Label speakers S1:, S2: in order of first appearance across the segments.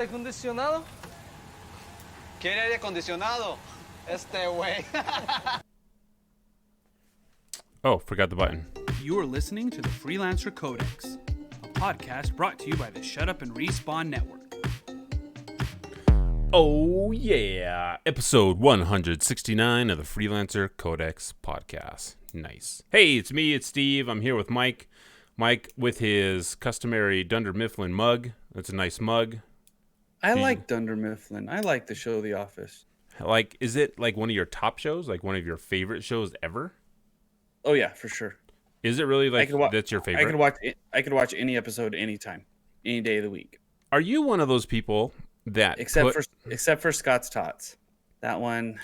S1: acondicionado?
S2: ¿Quiere aire acondicionado? Este güey.
S3: Oh, forgot the button.
S4: You are listening to the Freelancer Codex, a podcast brought to you by the Shut Up and Respawn Network.
S3: Oh, yeah. Episode 169 of the Freelancer Codex podcast. Nice. Hey, it's me, it's Steve. I'm here with Mike. Mike with his customary Dunder Mifflin mug. That's a nice mug.
S5: I like Dunder Mifflin. I like the show The Office.
S3: Like, is it like one of your top shows? Like one of your favorite shows ever?
S5: Oh yeah, for sure.
S3: Is it really like that's your favorite?
S5: I could watch any episode anytime, any day of the week.
S3: Are you one of those people that
S5: except for Scott's Tots? That one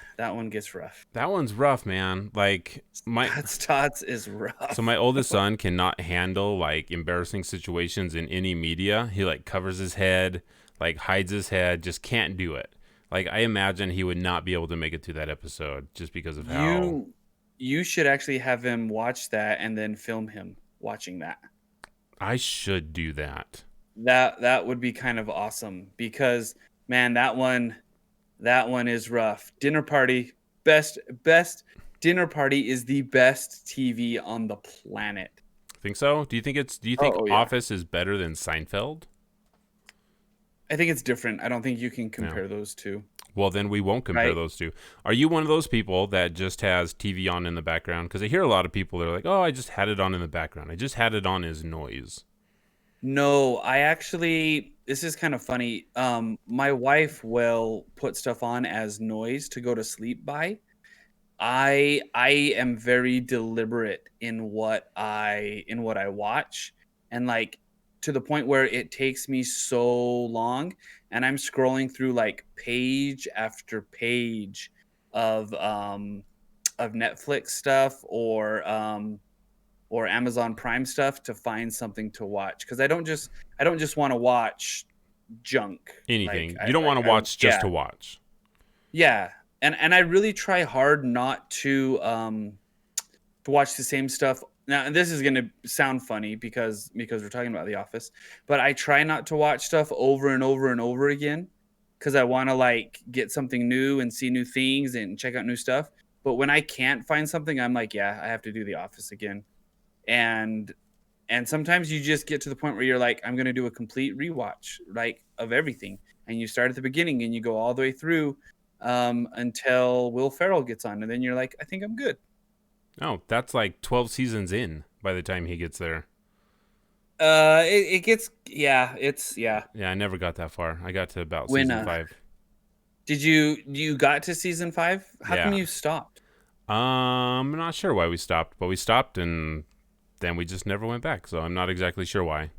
S5: gets rough.
S3: That one's rough, man. Like
S5: Scott's Tots is rough.
S3: So my oldest son cannot handle like embarrassing situations in any media. He like covers his head, like hides his head, just can't do it. Like I imagine he would not be able to make it through that episode just because of how
S5: you should actually have him watch that and then film him watching that.
S3: I should do that.
S5: That would be kind of awesome because man, that one is rough. Dinner Party, best Dinner Party is the best TV on the planet.
S3: Think so? Do you think Office is better than Seinfeld?
S5: I think it's different. I don't think you can compare those two.
S3: Well, then we won't compare those two. Are you one of those people that just has TV on in the background? Because I hear a lot of people that are like, oh, I just had it on in the background. I just had it on as noise.
S5: No, this is kind of funny. My wife will put stuff on as noise to go to sleep by. I am very deliberate in what I watch, and like to the point where it takes me so long, and I'm scrolling through like page after page of Netflix stuff or Amazon Prime stuff to find something to watch, because I don't just want to watch junk.
S3: Anything. Like, you don't want to watch just to watch.
S5: Yeah. And I really try hard not to watch the same stuff. Now, and this is going to sound funny because we're talking about The Office, but I try not to watch stuff over and over and over again because I want to like get something new and see new things and check out new stuff. But when I can't find something, I'm like, yeah, I have to do The Office again. And sometimes you just get to the point where you're like, I'm going to do a complete rewatch, like of everything. And you start at the beginning and you go all the way through until Will Ferrell gets on. And then you're like, I think I'm good.
S3: Oh, that's like 12 seasons in by the time he gets there.
S5: It gets, yeah.
S3: Yeah, I never got that far. I got to about season 5.
S5: Did you got to season 5? How come you stopped?
S3: I'm not sure why we stopped, but we stopped and then we just never went back. So I'm not exactly sure why.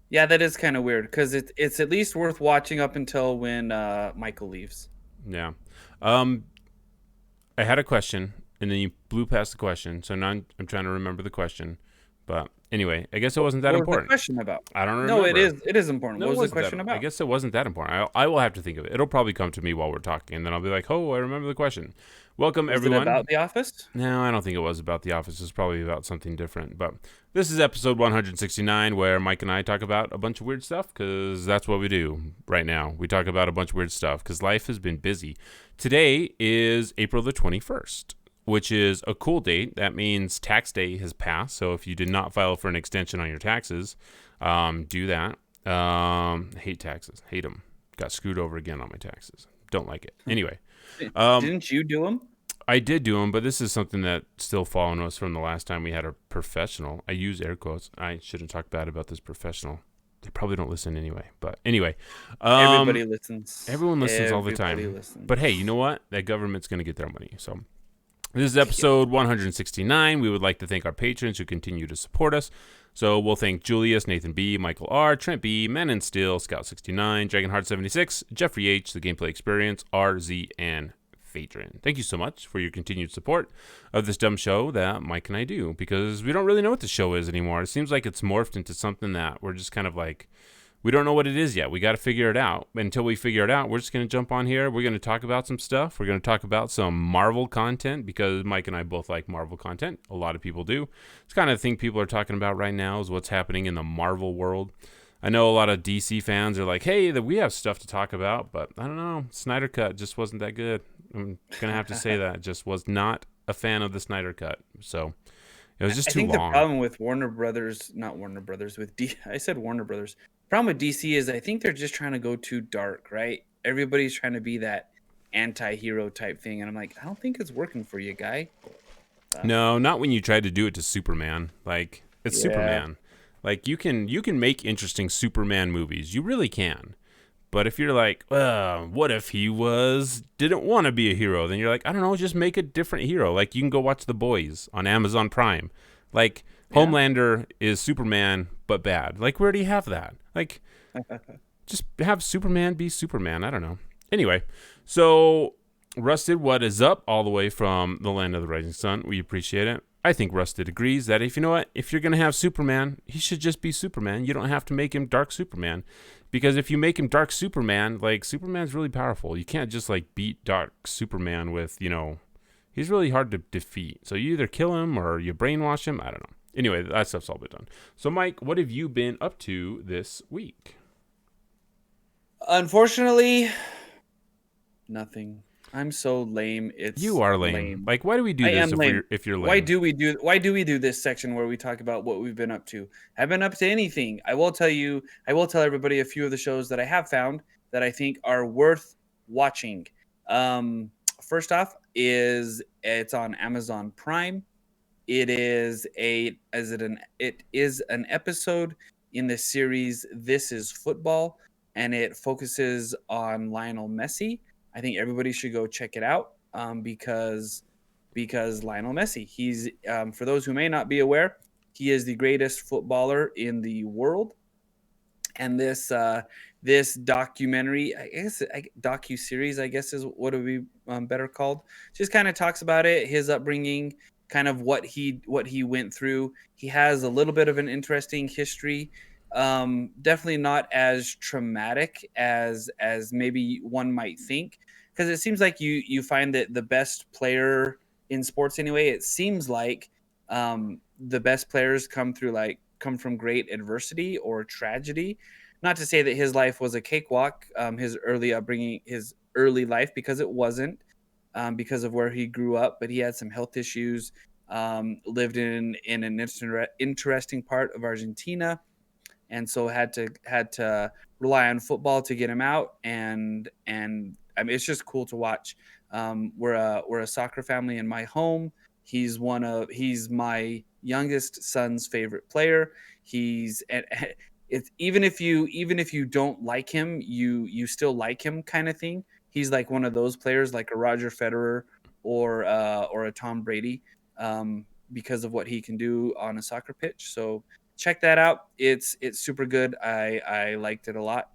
S5: Yeah, that is kind of weird because it's at least worth watching up until when Michael leaves.
S3: Yeah. I had a question and then you blew past the question. So now I'm trying to remember the question. But anyway, I guess it wasn't that important.
S5: What was the question about?
S3: I don't remember.
S5: No, it is important. What was the question about?
S3: I guess it wasn't that important. I will have to think of it. It'll probably come to me while we're talking, and then I'll be like, oh, I remember the question. Welcome, everyone.
S5: Was it about The Office?
S3: No, I don't think it was about The Office. It's probably about something different. But this is episode 169, where Mike and I talk about a bunch of weird stuff, because that's what we do right now. We talk about a bunch of weird stuff, because life has been busy. Today is April the 21st. Which is a cool date. That means tax day has passed. So if you did not file for an extension on your taxes, do that. Hate taxes. Hate them. Got screwed over again on my taxes. Don't like it. Anyway.
S5: Didn't you do them?
S3: I did do them, but this is something that still following us from the last time we had a professional. I use air quotes. I shouldn't talk bad about this professional. They probably don't listen anyway. But anyway.
S5: Everybody listens.
S3: Everyone listens all the time. But hey, you know what? That government's going to get their money. So. This is episode 169. We would like to thank our patrons who continue to support us. So we'll thank Julius, Nathan B, Michael R, Trent B, Manon Still, Scout69, Dragonheart76, Jeffrey H, The Gameplay Experience, RZ, and Phaedron. Thank you so much for your continued support of this dumb show that Mike and I do, because we don't really know what the show is anymore. It seems like it's morphed into something that we're just kind of like, we don't know what it is yet. We got to figure it out. Until we figure it out, we're just going to jump on here. We're going to talk about some stuff. We're going to talk about some Marvel content because Mike and I both like Marvel content. A lot of people do. It's kind of the thing people are talking about right now is what's happening in the Marvel world. I know a lot of DC fans are like, hey, we have stuff to talk about, but I don't know. Snyder Cut just wasn't that good. I'm going to have to say that. Just was not a fan of the Snyder Cut. So it was just too long.
S5: I think the problem with Warner Brothers, not Warner Brothers, I said Warner Brothers. The problem with DC is I think they're just trying to go too dark, right? Everybody's trying to be that anti-hero type thing. And I'm like, I don't think it's working for you, guy.
S3: No, not when you try to do it to Superman. Like, it's Superman. Like, you can make interesting Superman movies. You really can. But if you're like, what if he didn't want to be a hero? Then you're like, I don't know, just make a different hero. Like, you can go watch The Boys on Amazon Prime. Like, Homelander is Superman, but bad. Like, we already have that. Like, just have Superman be Superman. I don't know. Anyway, so Rusted, what is up all the way from the land of the rising sun? We appreciate it. I think Rusted agrees that if you're going to have Superman, he should just be Superman. You don't have to make him Dark Superman. Because if you make him Dark Superman, like, Superman's really powerful. You can't just, like, beat Dark Superman with, he's really hard to defeat. So you either kill him or you brainwash him. I don't know. Anyway, that stuff's all been done. So, Mike, what have you been up to this week?
S5: Unfortunately, nothing. I'm so lame.
S3: You are lame. Like, why do we do this if you're lame?
S5: Why do we do this section where we talk about what we've been up to? I haven't been up to anything. I will tell everybody a few of the shows that I have found that I think are worth watching. First off it's on Amazon Prime. It is an episode in the series This Is Football, and it focuses on Lionel Messi. I think everybody should go check it out because Lionel Messi, he's for those who may not be aware, he is the greatest footballer in the world. And this documentary, docu-series, I guess is what it would be better called, just kind of talks about it, his upbringing, kind of what he went through. He has a little bit of an interesting history. Definitely not as traumatic as maybe one might think, because it seems like you find that the best player in sports anyway, it seems like the best players come from great adversity or tragedy. Not to say that his life was a cakewalk, his early upbringing, his early life, because it wasn't, because of where he grew up, but he had some health issues, lived in an interesting part of Argentina, and so had to rely on football to get him out. And I mean, it's just cool to watch. We're a soccer family in my home. He's my youngest son's favorite player. It's even if you don't like him, you still like him, kind of thing. He's like one of those players, like a Roger Federer or a Tom Brady, because of what he can do on a soccer pitch. So check that out. It's super good. I liked it a lot.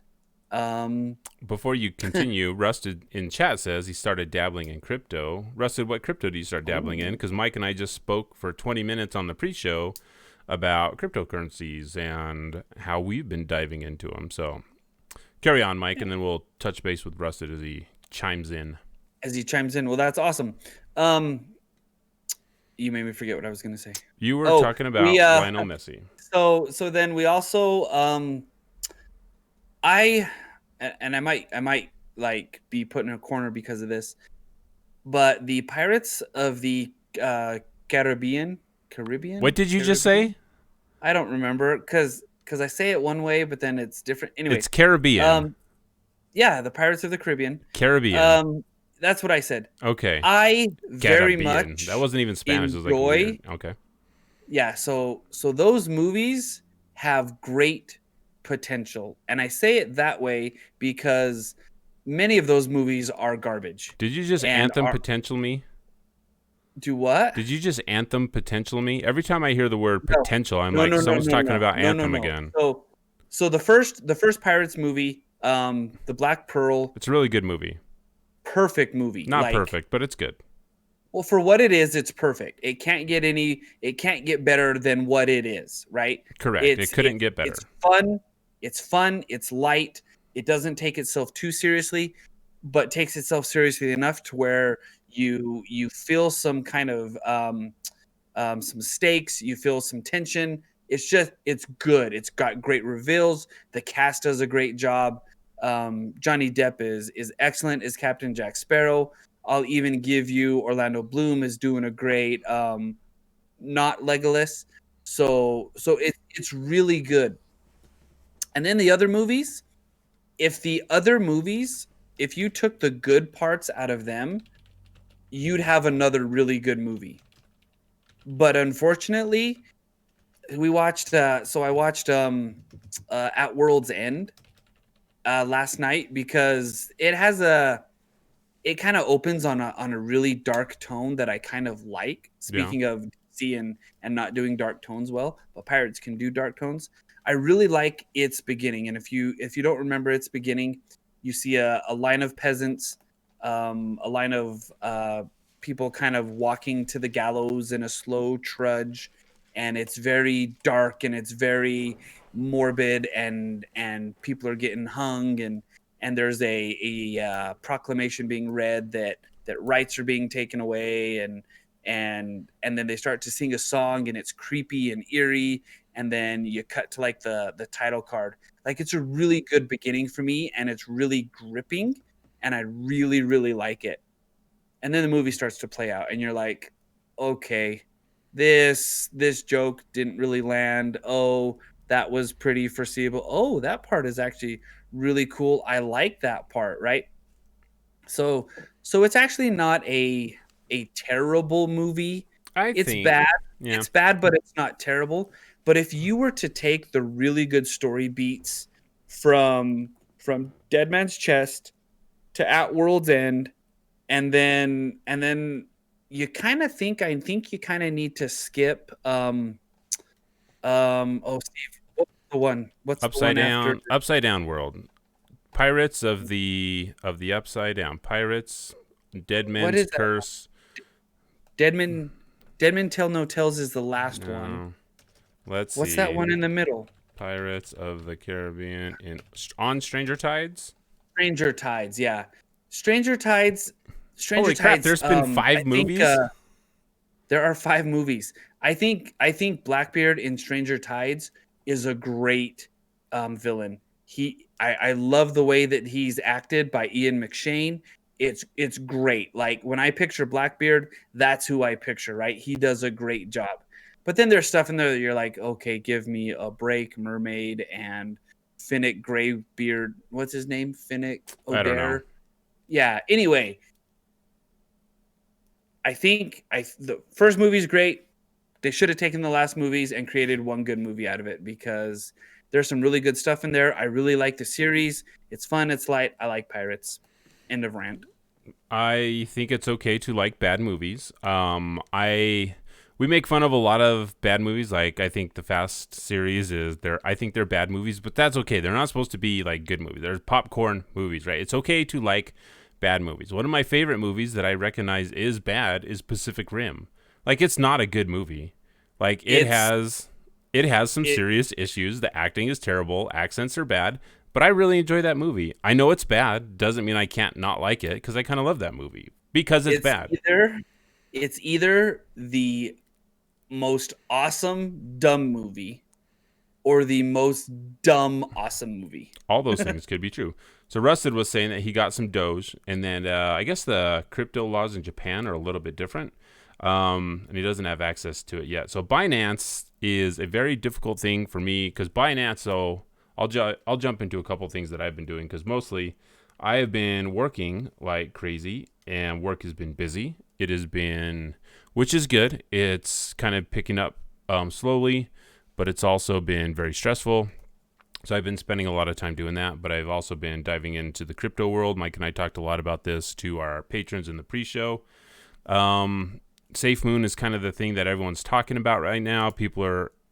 S3: Before you continue, Rusted in chat says he started dabbling in crypto. Rusted, what crypto do you start dabbling in? Because Mike and I just spoke for 20 minutes on the pre-show about cryptocurrencies and how we've been diving into them. So carry on, Mike, and then we'll touch base with Rusted as he chimes in.
S5: Well, that's awesome. You made me forget what I was going to say.
S3: You were talking about Lionel Messi.
S5: So then we also I might like be put in a corner because of this, but the Pirates of the Caribbean.
S3: What did you just say?
S5: I don't remember because I say it one way, but then it's different. Anyway,
S3: it's Caribbean.
S5: Yeah, the Pirates of the Caribbean.
S3: Caribbean.
S5: That's what I said.
S3: Okay.
S5: I very much.
S3: That wasn't even Spanish. It was like weird. Okay.
S5: Yeah. So those movies have great potential, and I say it that way because many of those movies are garbage.
S3: Did you just anthem potential me?
S5: Do what?
S3: Did you just anthem potential me? Every time I hear the word potential, I'm like, someone's talking about Anthem again.
S5: So the first Pirates movie, The Black Pearl.
S3: It's a really good movie.
S5: Perfect movie.
S3: Not perfect, but it's good.
S5: Well, for what it is, it's perfect. It can't get better than what it is, right?
S3: Correct. It couldn't get better.
S5: It's fun. It's light. It doesn't take itself too seriously, but takes itself seriously enough to where you feel some kind of some stakes. You feel some tension. it's good. It's got great reveals. The cast does a great job. Johnny Depp is excellent as Captain Jack Sparrow. I'll even give you Orlando Bloom is doing a great not Legolas. So it's really good. And then the other movies, if you took the good parts out of them, you'd have another really good movie. But unfortunately, I watched At World's End last night because it kind of opens on a really dark tone that I kind of like. Speaking of DC and not doing dark tones well, but pirates can do dark tones. I really like its beginning, and if you don't remember its beginning, you see a line of peasants, a line of people kind of walking to the gallows in a slow trudge, and it's very dark and it's very morbid, and people are getting hung, and there's a proclamation being read that rights are being taken away, and then they start to sing a song, and it's creepy and eerie, and then you cut to like the title card. Like, it's a really good beginning for me, and it's really gripping, and I really, really like it. And then the movie starts to play out, and you're like, okay, this joke didn't really land. Oh, that was pretty foreseeable. Oh, that part is actually really cool. I like that part, right? So it's actually not a terrible movie. It's bad. Yeah. It's bad, but it's not terrible. But if you were to take the really good story beats from Dead Man's Chest to At World's End, and then you kind of think you kind of need to skip Steve, what's the one? What's
S3: Upside
S5: the one
S3: Down?
S5: after?
S3: Upside Down World. Pirates of the Upside Down. Pirates. Dead Man's Curse.
S5: Dead Men Tell No Tales is the last one.
S3: Let's see.
S5: What's that one in the middle?
S3: Pirates of the Caribbean on Stranger Tides?
S5: Stranger Tides, yeah. Stranger Tides.
S3: Holy crap, there's been 5 movies?
S5: There are 5 movies. I think Blackbeard in Stranger Tides is a great villain. I love the way that he's acted by Ian McShane. It's great. Like, when I picture Blackbeard, that's who I picture, right? He does a great job. But then there's stuff in there that you're like, okay, give me a break. Mermaid and Finnick Greybeard. What's his name? Finnick O'Dare?
S3: I don't know.
S5: Yeah. Anyway, I think the first movie's great. They should have taken the last movies and created one good movie out of it, because there's some really good stuff in there. I really like the series. It's fun. It's light. I like pirates. End of rant.
S3: I think it's okay to like bad movies. We make fun of a lot of bad movies. Like, I think the Fast series I think they're bad movies, but that's okay. They're not supposed to be like good movies. They're popcorn movies, right? It's okay to like bad movies. One of my favorite movies that I recognize is bad is Pacific Rim. Like, it's not a good movie. Like, it has some serious issues. The acting is terrible. Accents are bad. But I really enjoy that movie. I know it's bad. Doesn't mean I can't not like it, because I kind of love that movie because it's bad.
S5: It's either the most awesome dumb movie or the most dumb awesome movie.
S3: All those things could be true. So Rusted was saying that he got some Doge, and then I guess the crypto laws in Japan are a little bit different, and he doesn't have access to it yet. So Binance is a very difficult thing for me, because Binance, so I'll jump into a couple things that I've been doing, because mostly I have been working like crazy, and work has been busy. It has been, which is good. It's kind of picking up slowly, but it's also been very stressful. So I've been spending a lot of time doing that, but I've also been diving into the crypto world. Mike and I talked a lot about this to our patrons in the pre-show. SafeMoon is kind of the thing that everyone's talking about right now.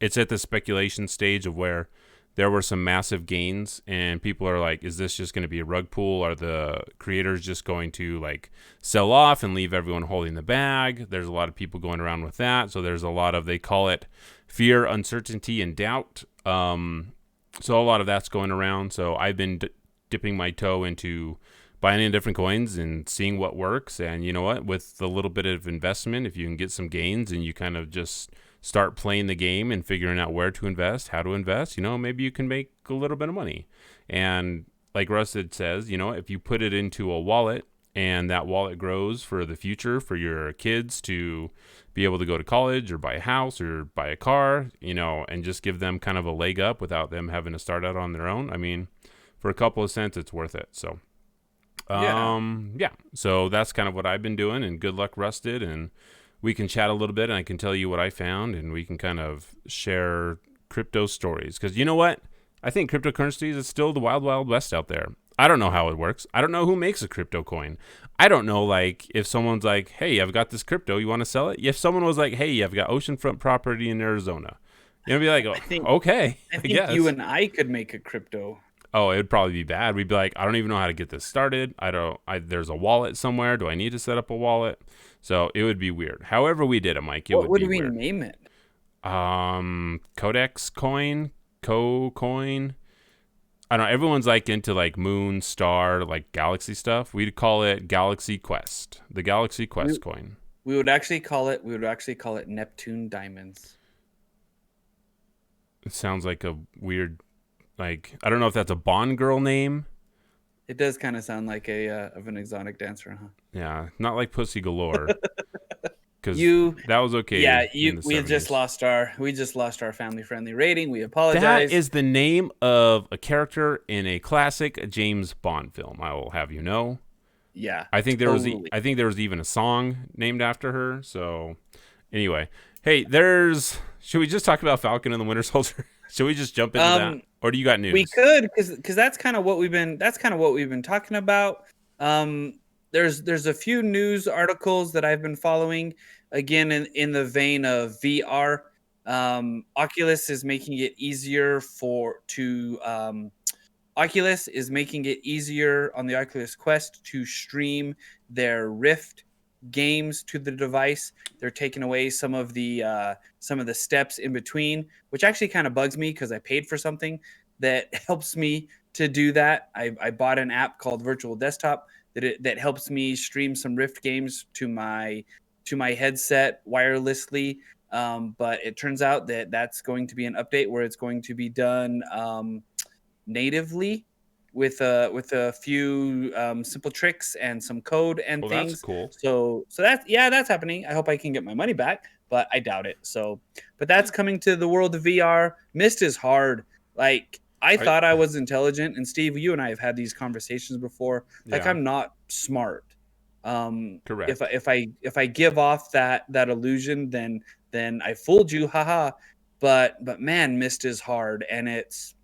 S3: It's at the speculation stage of where there were some massive gains, and people are like, is this just going to be a rug pull? Are the creators just going to like sell off and leave everyone holding the bag? There's a lot of people going around with that. So there's a lot of, they call it fear, uncertainty, and doubt. So a lot of that's going around. So I've been dipping my toe into buying in different coins and seeing what works. And you know what? With a little bit of investment, if you can get some gains and you kind of just start playing the game and figuring out where to invest, how to invest, maybe you can make a little bit of money. And like Rusted says, if you put it into a wallet and that wallet grows for the future for your kids to be able to go to college or buy a house or buy a car, and just give them kind of a leg up without them having to start out on their own. I mean, for a couple of cents, it's worth it. So, yeah. So that's kind of what I've been doing, and good luck, Rusted. And we can chat a little bit, and I can tell you what I found, and we can kind of share crypto stories. Because you know what? I think cryptocurrencies is still the wild, wild west out there. I don't know how it works. I don't know who makes a crypto coin. I don't know, like, if someone's like, hey, I've got this crypto, you want to sell it? If someone was like, hey, I've got oceanfront property in Arizona, be like, oh, okay,
S5: I think
S3: guess.
S5: you and I could make a crypto.
S3: Oh, it would probably be bad. We'd be like, I don't even know how to get this started. There's a wallet somewhere. Do I need to set up a wallet? So it would be weird. However we did it, Mike,
S5: What would we name it?
S3: Codex coin, coin. I don't know. Everyone's like into like moon, star, like galaxy stuff. We'd call it Galaxy Quest, the Galaxy Quest coin.
S5: We would actually call it Neptune Diamonds.
S3: It sounds like a weird, like, I don't know if that's a Bond girl name.
S5: It does kind of sound like of an exotic dancer, huh?
S3: Yeah, not like Pussy Galore. Because that was okay.
S5: Yeah, we just lost our family friendly rating. We apologize.
S3: That is the name of a character in a classic James Bond film. I will have you know.
S5: Yeah,
S3: I think there was even a song named after her. So anyway, hey, should we just talk about Falcon and the Winter Soldier? Should we just jump into that, or do you got news?
S5: We could, because that's kind of what we've been talking about. There's a few news articles that I've been following, again in the vein of VR. Oculus is making it easier Oculus is making it easier on the Oculus Quest to stream their Rift games to the device. They're taking away some of the steps in between, which actually kind of bugs me because I paid for something that helps me to do that. I bought an app called Virtual Desktop that helps me stream some Rift games to my headset wirelessly. But it turns out that that's going to be an update where it's going to be done natively with a few simple tricks and some code and things.
S3: That's cool.
S5: So that's happening. I hope I can get my money back, but I doubt it. But that's coming to the world of VR. Mist is hard. Like, I thought I was intelligent, and Steve, you and I have had these conversations before. Like, I'm not smart.
S3: Correct.
S5: If I give off that illusion, then I fooled you, haha. But man, Mist is hard, and it's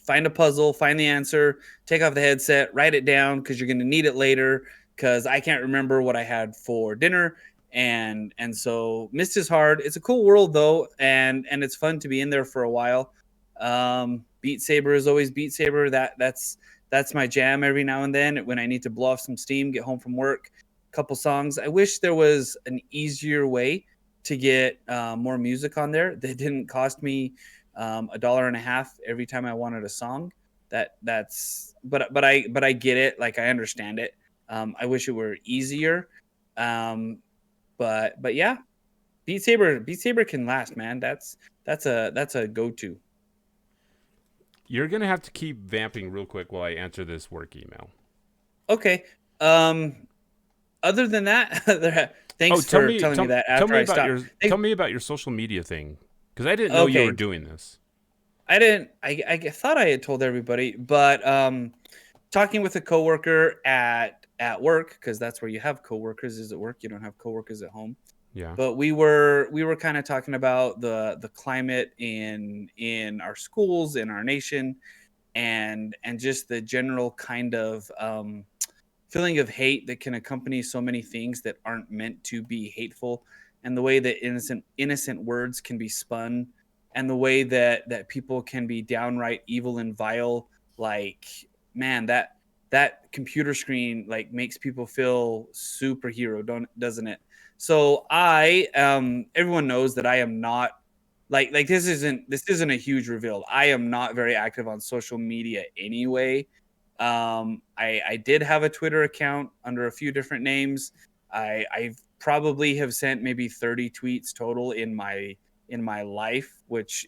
S5: find a puzzle, find the answer, take off the headset, write it down because you're going to need it later. Because I can't remember what I had for dinner, and so Mist is hard. It's a cool world though, and it's fun to be in there for a while. Beat Saber is always Beat Saber. That's my jam every now and then when I need to blow off some steam, get home from work, a couple songs. I wish there was an easier way to get more music on there that didn't cost me $1.50 every time I wanted a song. But I get it. Like, I understand it. I wish it were easier. But yeah, Beat Saber can last, man. That's a go-to.
S3: You're going to have to keep vamping real quick while I answer this work email.
S5: Okay. Other than that, thanks for telling me that after I stopped.
S3: Tell me about your social media thing, because I didn't know you were doing this.
S5: I didn't. I thought I had told everybody, but talking with a coworker at work, because that's where you have coworkers is at work. You don't have coworkers at home.
S3: Yeah.
S5: But we were kind of talking about the climate in our schools, in our nation, and just the general kind of feeling of hate that can accompany so many things that aren't meant to be hateful, and the way that innocent words can be spun, and the way that people can be downright evil and vile. Like, man, that computer screen like makes people feel superhero, doesn't it? So everyone knows that I am not like this isn't a huge reveal. I am not very active on social media anyway. I did have a Twitter account under a few different names. I've probably have sent maybe 30 tweets total in my life, which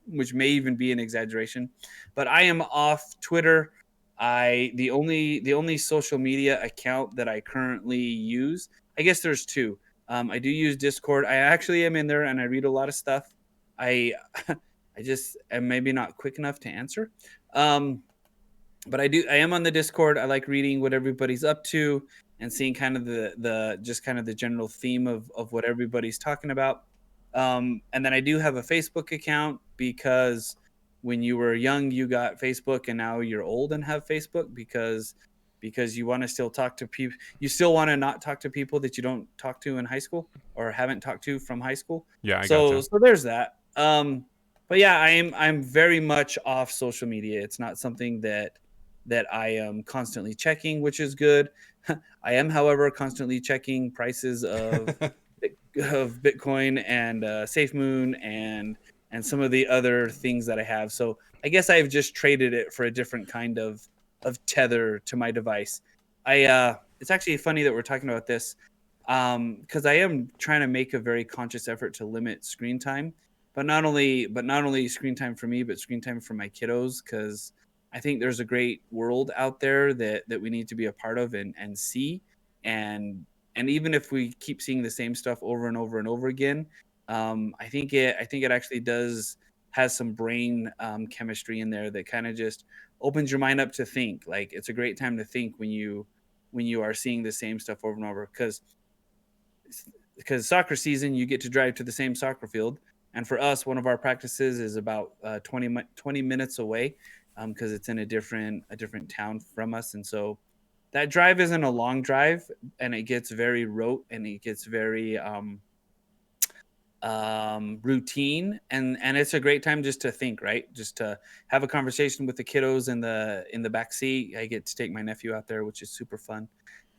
S5: may even be an exaggeration. But I am off Twitter. The only social media account that I currently use, I guess there's two. I do use Discord. I actually am in there and I read a lot of stuff. I I just am maybe not quick enough to answer. But I am on the Discord. I like reading what everybody's up to and seeing kind of the just kind of the general theme of what everybody's talking about. And then I do have a Facebook account because when you were young you got Facebook, and now you're old and have Facebook because you want to still talk to people. You still want to not talk to people that you don't talk to in high school or haven't talked to from high school.
S3: Yeah, I
S5: So
S3: gotcha.
S5: so there's that. But yeah, I'm very much off social media. It's not something that I am constantly checking, which is good. I am, however, constantly checking prices of Bitcoin and SafeMoon and some of the other things that I have. So I guess I've just traded it for a different kind of tether to my device. It's actually funny that we're talking about this because I am trying to make a very conscious effort to limit screen time, but not only screen time for me, but screen time for my kiddos, because I think there's a great world out there that we need to be a part of and see. And even if we keep seeing the same stuff over and over and over again, I think it actually has some brain chemistry in there that kind of just opens your mind up to think. Like, it's a great time to think when you are seeing the same stuff over and over, because soccer season, you get to drive to the same soccer field. And for us, one of our practices is about 20 minutes away, because it's in a different town from us. And so that drive isn't a long drive, and it gets very rote, and it gets very routine, and it's a great time just to think, right? Just to have a conversation with the kiddos in the back seat. I get to take my nephew out there, which is super fun,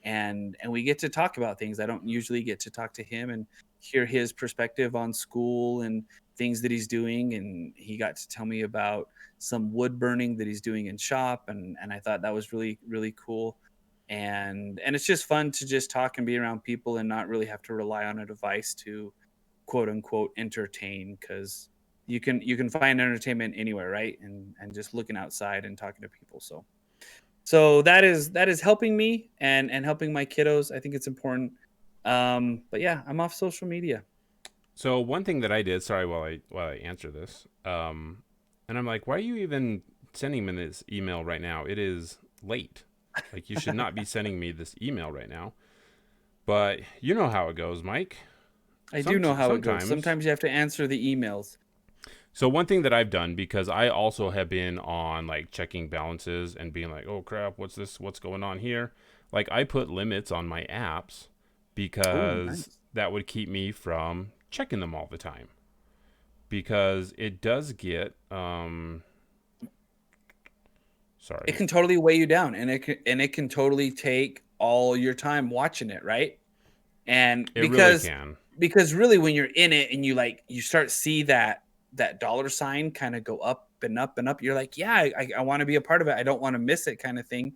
S5: and we get to talk about things. I don't usually get to talk to him and hear his perspective on school and things that he's doing. And he got to tell me about some wood burning that he's doing in shop, and I thought that was really, really cool. And it's just fun to just talk and be around people and not really have to rely on a device to quote unquote entertain, because you can find entertainment anywhere, right? And just looking outside and talking to people. So that is helping me and helping my kiddos. I think it's important. But yeah, I'm off social media.
S3: So one thing that I did, sorry, while I answer this, and I'm like, why are you even sending me this email right now? It is late. Like, you should not be sending me this email right now. But you know how it goes, Mike.
S5: I do know how it goes. Sometimes you have to answer the emails.
S3: So one thing that I've done, because I also have been on like checking balances and being like, oh crap, what's this? What's going on here? Like, I put limits on my apps because
S5: nice.
S3: that would keep me from checking them all the time. Because it does get sorry.
S5: It can totally weigh you down, and it can totally take all your time watching it, right? And
S3: It really can.
S5: Because really, when you're in it and you start see that dollar sign kind of go up and up and up, you're like, yeah, I want to be a part of it. I don't want to miss it, kind of thing.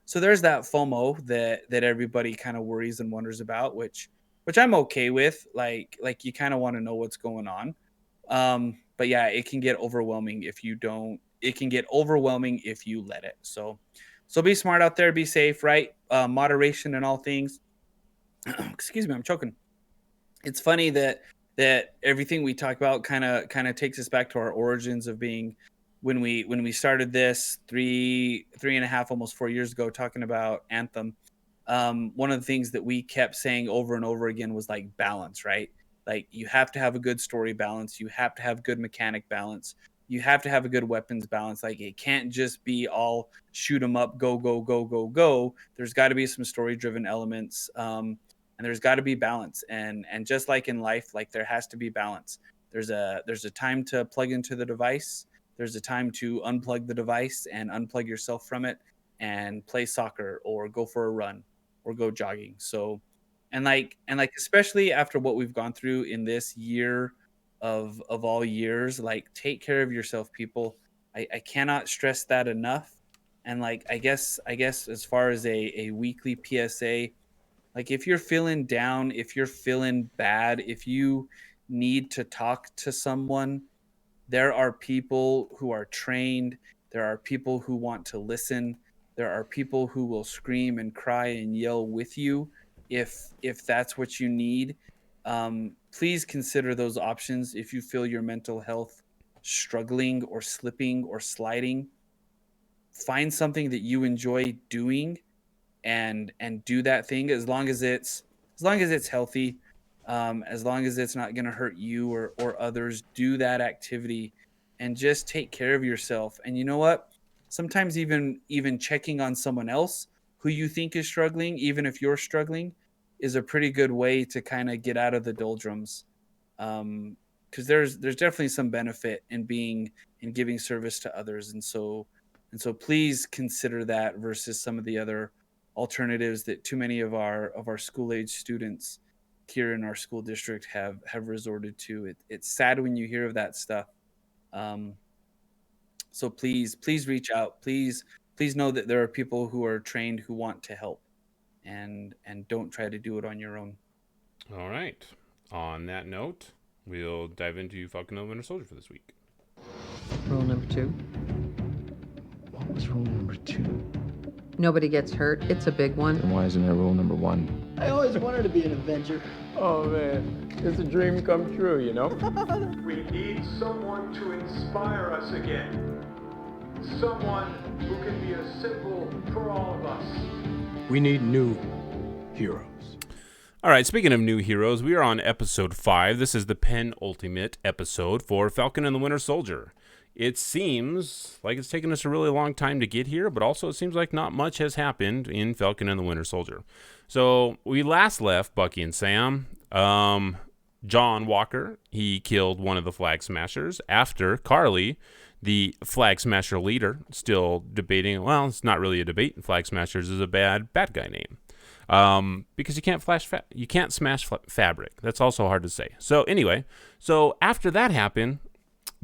S5: So there's that FOMO that everybody kind of worries and wonders about, which I'm okay with. Like you kind of want to know what's going on. But yeah, it can get overwhelming if you don't. It can get overwhelming if you let it. So be smart out there, be safe, right? Moderation in all things. Excuse me, I'm choking. It's funny that everything we talk about kind of takes us back to our origins of being when we started this three and a half, almost 4 years ago, talking about Anthem. One of the things that we kept saying over and over again was like balance, right? Like, you have to have a good story balance, you have to have good mechanic balance, you have to have a good weapons balance. Like, it can't just be all shoot 'em up, go go go go go. There's got to be some story driven elements. And there's got to be balance, and just like in life, like, there has to be balance. There's a time to plug into the device, there's a time to unplug the device and unplug yourself from it and play soccer or go for a run or go jogging. So and like especially after what we've gone through in this year of all years, like, take care of yourself, people. I cannot stress that enough. And like, I guess as far as a weekly PSA, Like if you're feeling down, if you're feeling bad, if you need to talk to someone, there are people who are trained. There are people who want to listen. There are people who will scream and cry and yell with you if that's what you need. Please consider those options if you feel your mental health struggling or slipping or sliding. Find something that you enjoy doing and do that thing as long as it's healthy, as long as it's not going to hurt you or others. Do that activity and just take care of yourself. And you know what, sometimes even checking on someone else who you think is struggling, even if you're struggling, is a pretty good way to kind of get out of the doldrums. Because there's definitely some benefit in giving service to others. And so please consider that versus some of the other alternatives that too many of our school age students here in our school district have resorted to. It's sad when you hear of that stuff. So please reach out. Please know that there are people who are trained who want to help, and don't try to do it on your own.
S3: All right. On that note, we'll dive into Falcon and the Winter Soldier for this week.
S1: Rule number 2.
S6: What was rule number 2?
S1: Nobody gets hurt. It's a big one.
S6: Then why isn't there rule number 1?
S7: I always wanted to be an Avenger.
S6: Oh man, it's a dream come true, you know?
S8: We need someone to inspire us again. Someone who can be a symbol for all of us.
S9: We need new heroes.
S3: All right, speaking of new heroes, we are on episode 5. This is the penultimate episode for Falcon and the Winter Soldier. It seems like it's taken us a really long time to get here, but also it seems like not much has happened in Falcon and the Winter Soldier. So we last left Bucky and Sam. John Walker, he killed one of the Flag Smashers after Carly, the Flag Smasher leader, still debating. Well, it's not really a debate. Flag Smashers is a bad guy name. Because you can't smash fabric. That's also hard to say. So anyway, after that happened,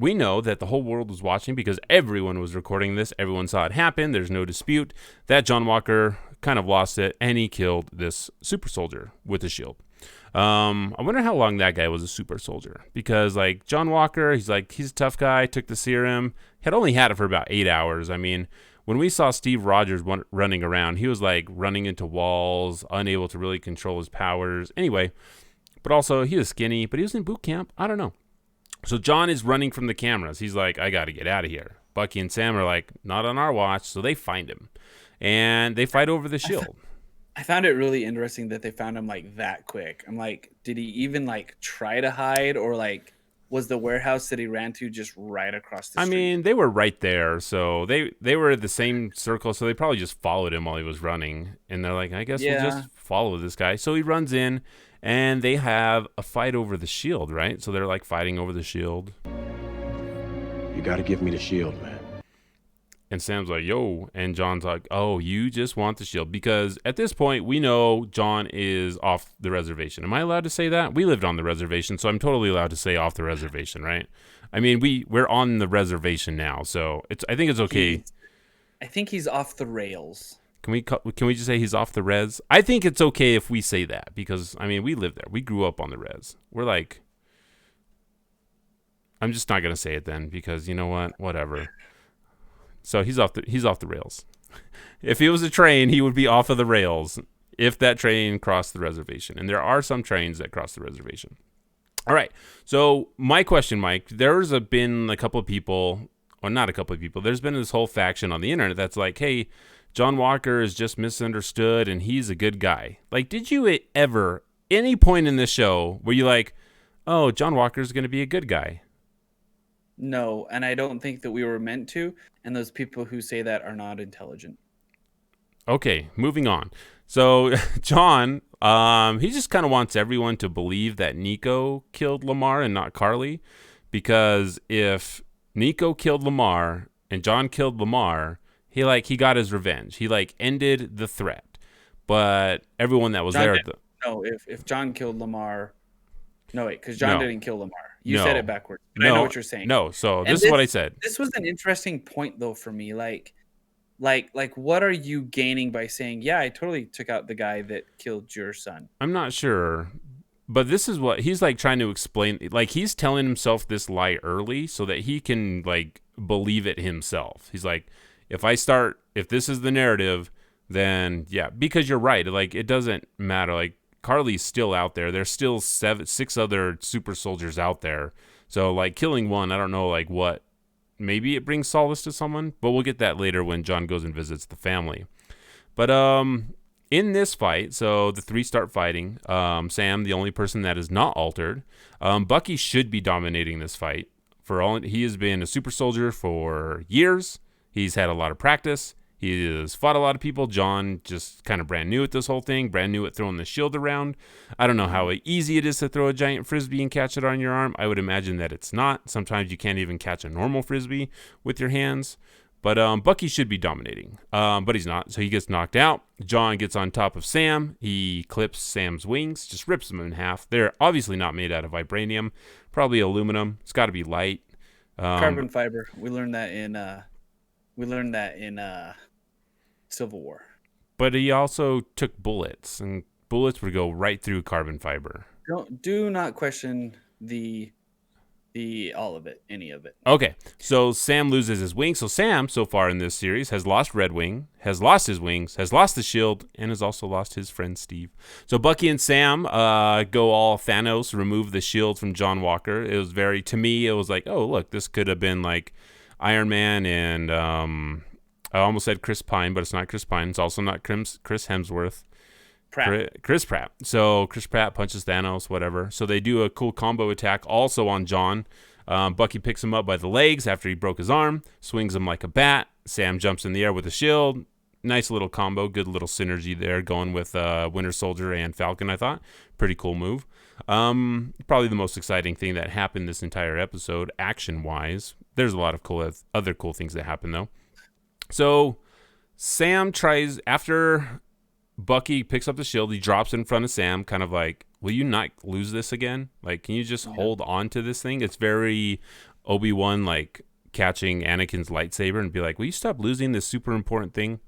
S3: we know that the whole world was watching because everyone was recording this. Everyone saw it happen. There's no dispute that John Walker kind of lost it, and he killed this super soldier with a shield. I wonder how long that guy was a super soldier, because like John Walker, he's a tough guy, took the serum, had only had it for about 8 hours. I mean, when we saw Steve Rogers running around, he was like running into walls, unable to really control his powers. Anyway, but also he was skinny, but he was in boot camp. I don't know. So John is running from the cameras. He's like, I got to get out of here. Bucky and Sam are like, not on our watch. So they find him and they fight over the shield.
S5: I found it really interesting that they found him like that quick. I'm like, did he even like try to hide, or like was the warehouse that he ran to just right across the street?
S3: I mean, they were right there. So they were at the same circle. So they probably just followed him while he was running. And they're like, I guess we'll just follow this guy. So he runs in. And they have a fight over the shield, right? So they're like fighting over the shield.
S9: You gotta give me the shield, man.
S3: And Sam's like, yo. And John's like, oh, you just want the shield. Because at this point, we know John is off the reservation. Am I allowed to say that? We lived on the reservation, so I'm totally allowed to say off the reservation, right? I mean, we're on the reservation now, so I think it's okay.
S5: I think he's off the rails.
S3: Can we just say he's off the res? I think it's okay if we say that, because I mean we live there. We grew up on the res. We're like, I'm just not gonna say it then, because you know what? Whatever. So he's off the rails. If he was a train, he would be off of the rails if that train crossed the reservation. And there are some trains that cross the reservation. All right. So my question, Mike, there's been a couple of people, or not a couple of people. There's been this whole faction on the internet that's like, hey, John Walker is just misunderstood and he's a good guy. Like, did you ever, any point in this show, were you like, oh, John Walker is going to be a good guy?
S5: No, and I don't think that we were meant to. And those people who say that are not intelligent.
S3: Okay, moving on. So John, he just kind of wants everyone to believe that Nico killed Lamar and not Carly, because if Nico killed Lamar and John killed Lamar, he got his revenge. He ended the threat. But everyone that was
S5: John
S3: there
S5: did. No, if John killed Lamar, no wait, because John didn't kill Lamar. You said it backwards. But I know what you're saying.
S3: No, so this is what I said.
S5: This was an interesting point though for me. Like, Like what are you gaining by saying, yeah, I totally took out the guy that killed your son?
S3: I'm not sure. But this is what he's like trying to explain. Like he's telling himself this lie early so that he can like believe it himself. He's like, if this is the narrative, then yeah, because you're right. Like it doesn't matter. Like Carly's still out there. There's still 6 other super soldiers out there. So like killing one, I don't know like what. Maybe it brings solace to someone, but we'll get that later when John goes and visits the family. But in this fight, so the 3 start fighting. Sam, the only person that is not altered. Bucky should be dominating this fight. He has been a super soldier for years. He's had a lot of practice. He has fought a lot of people. John just kind of brand new at this whole thing, brand new at throwing the shield around. I don't know how easy it is to throw a giant frisbee and catch it on your arm. I would imagine that it's not. Sometimes you can't even catch a normal frisbee with your hands. But Bucky should be dominating, but he's not. So he gets knocked out. John gets on top of Sam. He clips Sam's wings, just rips them in half. They're obviously not made out of vibranium, probably aluminum. It's got to be light.
S5: Carbon fiber. We learned that in Civil War.
S3: But he also took bullets, and bullets would go right through carbon fiber.
S5: Do not question the all of it, any of it.
S3: Okay, so Sam loses his wings. So Sam, so far in this series, has lost Red Wing, has lost his wings, has lost the shield, and has also lost his friend Steve. So Bucky and Sam go all Thanos, remove the shield from John Walker. It was to me, it was like, oh, look, this could have been like Iron Man and I almost said Chris Pine, but it's not Chris Pine. It's also not Chris Hemsworth. Chris Pratt. So Chris Pratt punches Thanos, whatever. So they do a cool combo attack also on John. Bucky picks him up by the legs after he broke his arm, swings him like a bat. Sam jumps in the air with a shield. Nice little combo, good little synergy there going with Winter Soldier and Falcon, I thought. Pretty cool move. Probably the most exciting thing that happened this entire episode, action-wise. There's a lot of other cool things that happen, though. So Sam tries, after Bucky picks up the shield, he drops it in front of Sam, kind of like, will you not lose this again? Like, can you just hold on to this thing? It's very Obi-Wan, like, catching Anakin's lightsaber and be like, will you stop losing this super important thing?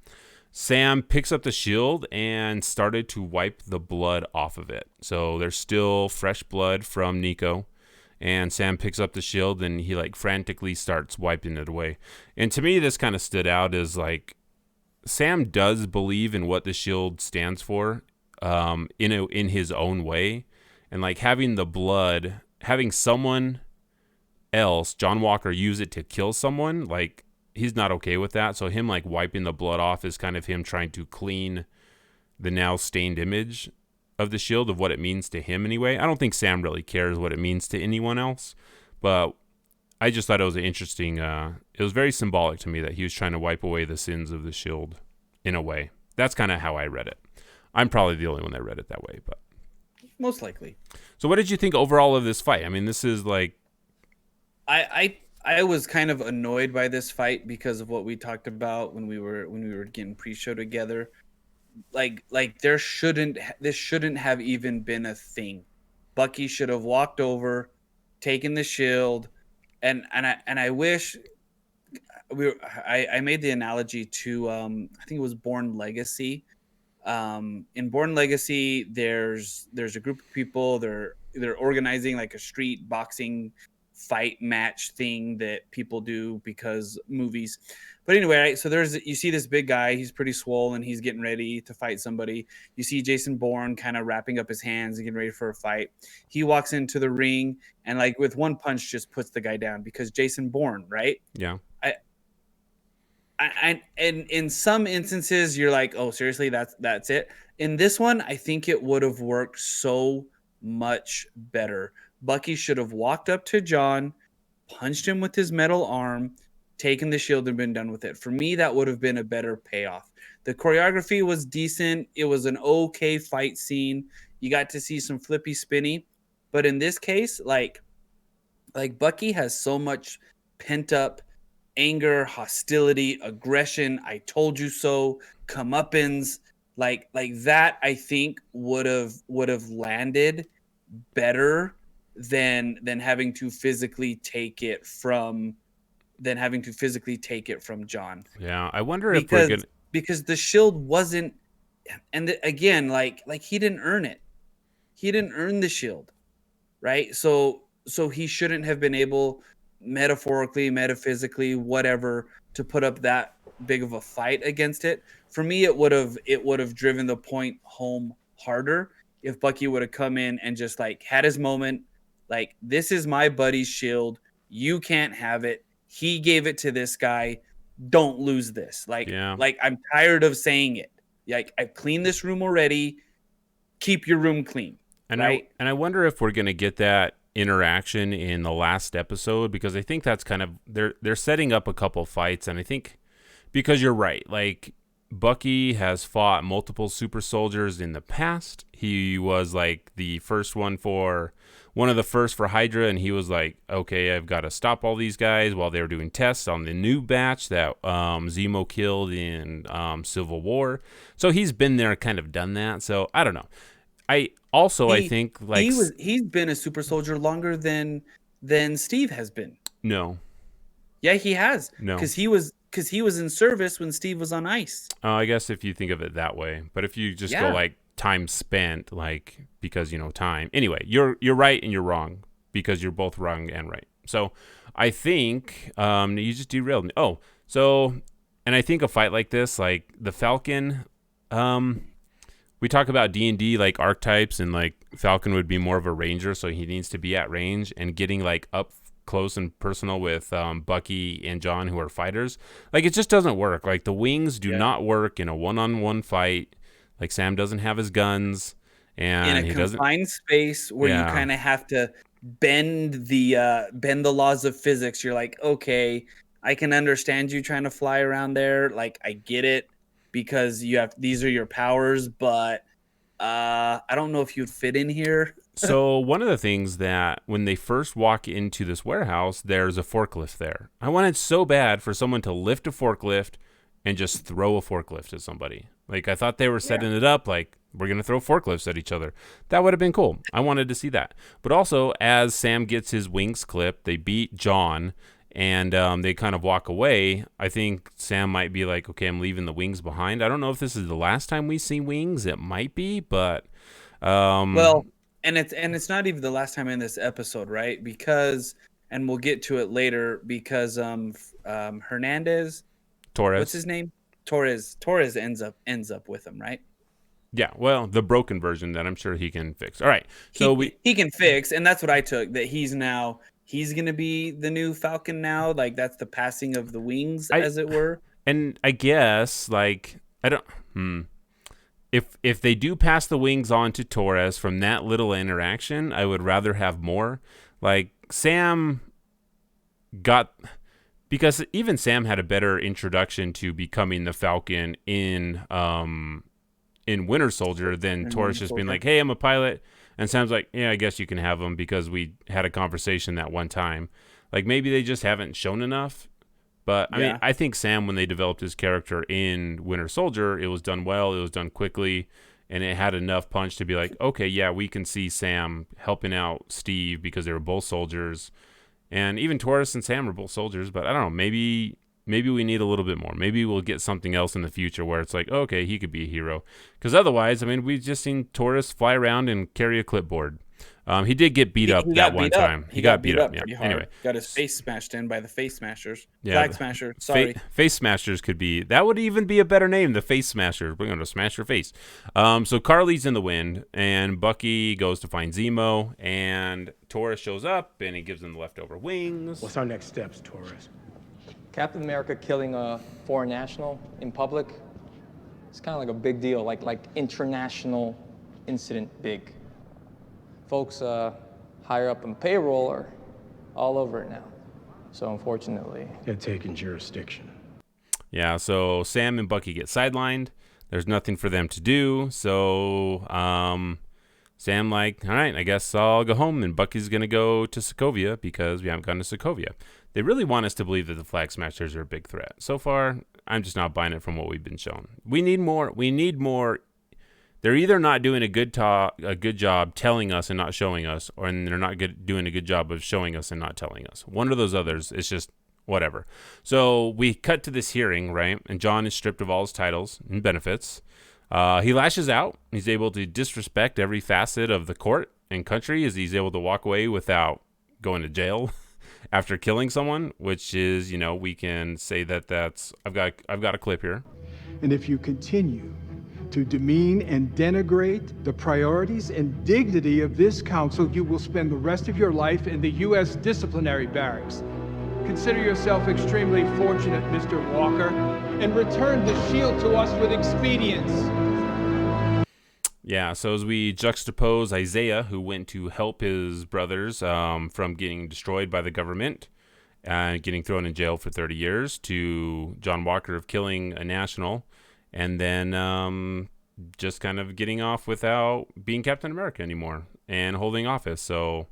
S3: Sam picks up the shield and started to wipe the blood off of it. So there's still fresh blood from Nico. And Sam picks up the shield and he, like, frantically starts wiping it away. And to me, this kind of stood out as, like, Sam does believe in what the shield stands for in his own way. And like having the blood, having someone else, John Walker, use it to kill someone, like he's not okay with that. So him like wiping the blood off is kind of him trying to clean the now stained image of the shield, of what it means to him anyway. I don't think Sam really cares what it means to anyone else, but I just thought it was an interesting, it was very symbolic to me that he was trying to wipe away the sins of the shield in a way. That's kind of how I read it. I'm probably the only one that read it that way, but
S5: most likely.
S3: So what did you think overall of this fight? I mean, this is like...
S5: I was kind of annoyed by this fight because of what we talked about when we were getting pre-show together. Like this shouldn't have even been a thing. Bucky should have walked over, taken the shield. And I wish I made the analogy to I think it was Born Legacy. In Born Legacy, there's a group of people. They're organizing like a street boxing fight match thing that people do because movies. But anyway, right, so you see this big guy. He's pretty swollen. He's getting ready to fight somebody. You see Jason Bourne kind of wrapping up his hands and getting ready for a fight. He walks into the ring and like with one punch just puts the guy down because Jason Bourne, right?
S3: Yeah.
S5: And in some instances, you're like, oh, seriously, that's it. In this one, I think it would have worked so much better. Bucky should have walked up to John, punched him with his metal arm, taken the shield and been done with it. For me, that would have been a better payoff. The choreography was decent. It was an okay fight scene. You got to see some flippy spinny. But in this case, like Bucky has so much pent up anger, hostility, aggression, I told you so, comeuppance, like that I think would have landed better than having to physically take it from than having to physically take it from John.
S3: Yeah, I wonder if we're gonna.
S5: Because the shield wasn't, and again, like he didn't earn it. He didn't earn the shield, right? So he shouldn't have been able, metaphorically, metaphysically, whatever, to put up that big of a fight against it. For me, it would have driven the point home harder if Bucky would have come in and just like had his moment, like, this is my buddy's shield, you can't have it. He gave it to this guy. Don't lose this. Like I'm tired of saying it. Like, I've cleaned this room already. Keep your room clean.
S3: And
S5: right?
S3: I wonder if we're gonna get that interaction in the last episode, because I think that's kind of they're setting up a couple fights, and I think because you're right, like Bucky has fought multiple super soldiers in the past. He was like one of the first for Hydra, and he was like, okay, I've got to stop all these guys while they were doing tests on the new batch that Zemo killed in Civil War. So he's been there, kind of done that. So I don't know. I think like
S5: he's been a super soldier longer than Steve has been.
S3: No.
S5: Yeah, he has.
S3: No.
S5: Because he was in service when Steve was on ice.
S3: I guess if you think of it that way, but if you just go like time spent, like, because time. Anyway, you're right and you're wrong, because you're both wrong and right. So I think you just derailed me. Oh, so, and I think a fight like this, like the Falcon, we talk about D&D like archetypes, and like Falcon would be more of a ranger, so he needs to be at range, and getting like up close and personal with Bucky and John, who are fighters, like it just doesn't work. Like the wings do not work in a one-on-one fight. Like Sam doesn't have his guns, and
S5: in a confined space where you kind of have to bend the laws of physics. You're like, okay, I can understand you trying to fly around there. Like, I get it, because these are your powers, but I don't know if you'd fit in here.
S3: So one of the things that when they first walk into this warehouse, there's a forklift there. I wanted so bad for someone to lift a forklift and just throw a forklift at somebody. Like, I thought they were setting it up like, we're going to throw forklifts at each other. That would have been cool. I wanted to see that. But also, as Sam gets his wings clipped, they beat John, and they kind of walk away. I think Sam might be like, okay, I'm leaving the wings behind. I don't know if this is the last time we see wings. It might be, but...
S5: well, and it's not even the last time in this episode, right? Because, and we'll get to it later, because Hernandez...
S3: Torres.
S5: What's his name? Torres ends up with him, right?
S3: Yeah, well, the broken version that I'm sure he can fix. All right, so
S5: he can fix, and that's what I took, that he's gonna be the new Falcon now. Like, that's the passing of the wings, as it were.
S3: And I guess, like, I don't. If they do pass the wings on to Torres from that little interaction, I would rather have more. Like, Sam got. Because even Sam had a better introduction to becoming the Falcon in Winter Soldier than Torres just being like, hey, I'm a pilot. And Sam's like, yeah, I guess you can have him because we had a conversation that one time. Like, maybe they just haven't shown enough. But, I mean, I think Sam, when they developed his character in Winter Soldier, it was done well. It was done quickly. And it had enough punch to be like, okay, yeah, we can see Sam helping out Steve because they were both soldiers. And even Torres and Sam are both soldiers, but I don't know, maybe we need a little bit more. Maybe we'll get something else in the future where it's like, okay, he could be a hero. Because otherwise, I mean, we've just seen Torres fly around and carry a clipboard. He did get beat up that one time. He got beat up. Yeah. Anyway,
S5: got his face smashed in by the Face Smashers.
S3: Yeah,
S5: Flag Smasher. Sorry.
S3: Face Smashers that would even be a better name. The Face Smashers. We're going to smash your face. So Carly's in the wind, and Bucky goes to find Zemo, and Torres shows up, and he gives him the leftover wings.
S9: What's our next steps, Torres?
S6: Captain America killing a foreign national in public, it's kind of like a big deal, like international incident big. Folks higher up in payroll are all over it now. So unfortunately,
S9: they're taking jurisdiction.
S3: Yeah, so Sam and Bucky get sidelined. There's nothing for them to do. So Sam like, all right, I guess I'll go home. And Bucky's going to go to Sokovia because we haven't gone to Sokovia. They really want us to believe that the Flag Smashers are a big threat. So far, I'm just not buying it from what we've been shown. We need more. We need more. They're either not doing a good job telling us and not showing us, or they're not doing a good job of showing us and not telling us. One of those others is just whatever. So we cut to this hearing, right? And John is stripped of all his titles and benefits. He lashes out. He's able to disrespect every facet of the court and country as he's able to walk away without going to jail after killing someone, which is, we can say that's, I've got a clip here.
S9: And if you continue to demean and denigrate the priorities and dignity of this council, you will spend the rest of your life in the U.S. disciplinary barracks. Consider yourself extremely fortunate, Mr. Walker, and return the shield to us with expedience.
S3: Yeah, so as we juxtapose Isaiah, who went to help his brothers from getting destroyed by the government and getting thrown in jail for 30 years, to John Walker of killing a national, and then just kind of getting off without being Captain America anymore and holding office. So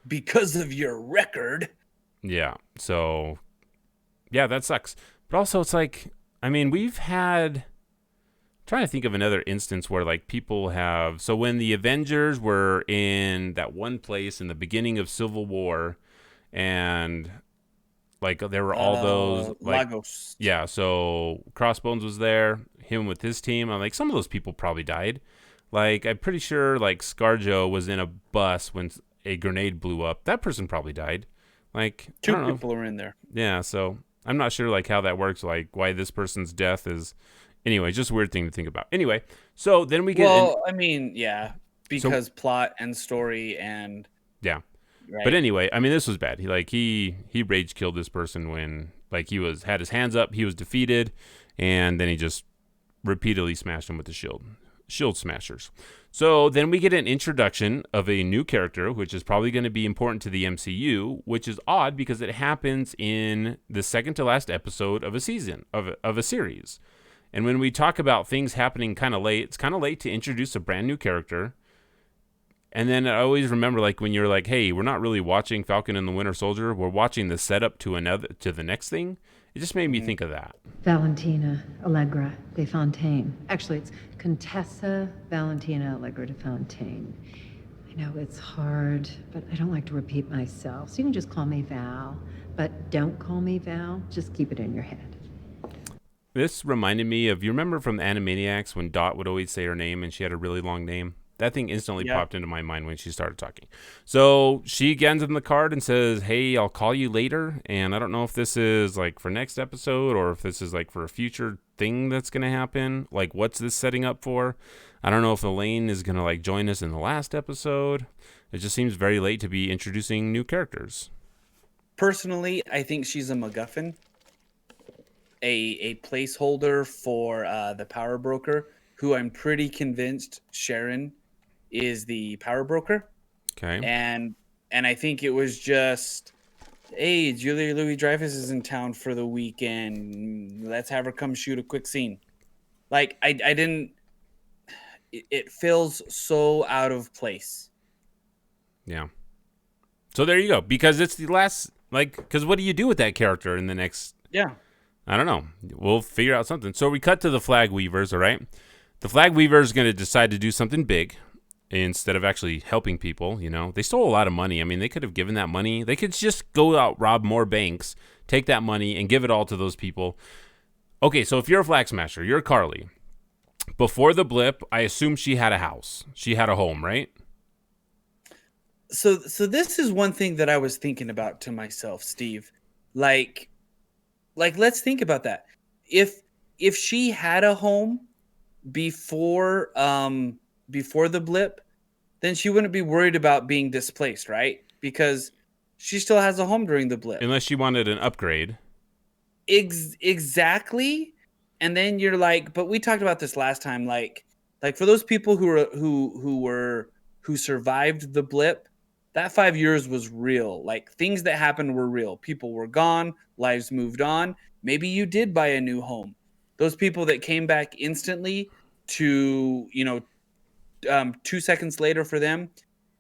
S5: because of your record.
S3: Yeah, so yeah, that sucks. But also it's like, we've had... trying to think of another instance where like people have, so when the Avengers were in that one place in the beginning of Civil War, and like there were all those like
S5: Lagos.
S3: Yeah, so Crossbones was there, him with his team. I'm like, some of those people probably died. Like I'm pretty sure like ScarJo was in a bus when a grenade blew up. That person probably died. Like
S5: two people were in there.
S3: Yeah, so I'm not sure like how that works, like why this person's death is. Anyway, just a weird thing to think about. Anyway, so then we get...
S5: because plot and story and...
S3: Yeah.
S5: Right?
S3: But anyway, this was bad. He rage killed this person when like he had his hands up, he was defeated, and then he just repeatedly smashed him with the shield smashers. So then we get an introduction of a new character, which is probably going to be important to the MCU, which is odd because it happens in the second to last episode of a season, of a series. And when we talk about things happening kind of late, it's kind of late to introduce a brand new character. And then I always remember like when you're like, hey, we're not really watching Falcon and the Winter Soldier. We're watching the setup to the next thing. It just made me think of that.
S7: Valentina Allegra de Fontaine. Actually, it's Contessa Valentina Allegra de Fontaine. I know it's hard, but I don't like to repeat myself. So you can just call me Val. But don't call me Val. Just keep it in your head.
S3: This reminded me of, you remember from the Animaniacs when Dot would always say her name and she had a really long name? That thing instantly popped into my mind when she started talking. So she hands him the card and says, hey, I'll call you later. And I don't know if this is like for next episode or if this is like for a future thing that's going to happen. Like, what's this setting up for? I don't know if Elaine is going to like join us in the last episode. It just seems very late to be introducing new characters.
S5: Personally, I think she's a MacGuffin. A placeholder for the power broker, who I'm pretty convinced Sharon is the power broker.
S3: Okay.
S5: And I think it was just, hey, Julia Louis-Dreyfus is in town for the weekend. Let's have her come shoot a quick scene. Like I didn't. It feels so out of place.
S3: Yeah. So there you go. Because it's the last, because what do you do with that character in the next?
S5: Yeah.
S3: I don't know. We'll figure out something. So we cut to the Flag Weavers, all right? The Flag Weavers are going to decide to do something big instead of actually helping people, They stole a lot of money. They could have given that money. They could just go out, rob more banks, take that money, and give it all to those people. Okay, so if you're a Flag Smasher, you're Carly. Before the blip, I assume she had a house. She had a home, right?
S5: So this is one thing that I was thinking about to myself, Steve. Like let's think about that. If she had a home before the blip, then she wouldn't be worried about being displaced, right? Because she still has a home during the blip.
S3: Unless she wanted an upgrade.
S5: Exactly. And then you're like, but we talked about this last time. Like for those people who survived the blip, that 5 years was real. Like things that happened were real. People were gone. Lives moved on. Maybe you did buy a new home. Those people that came back instantly to, 2 seconds later for them.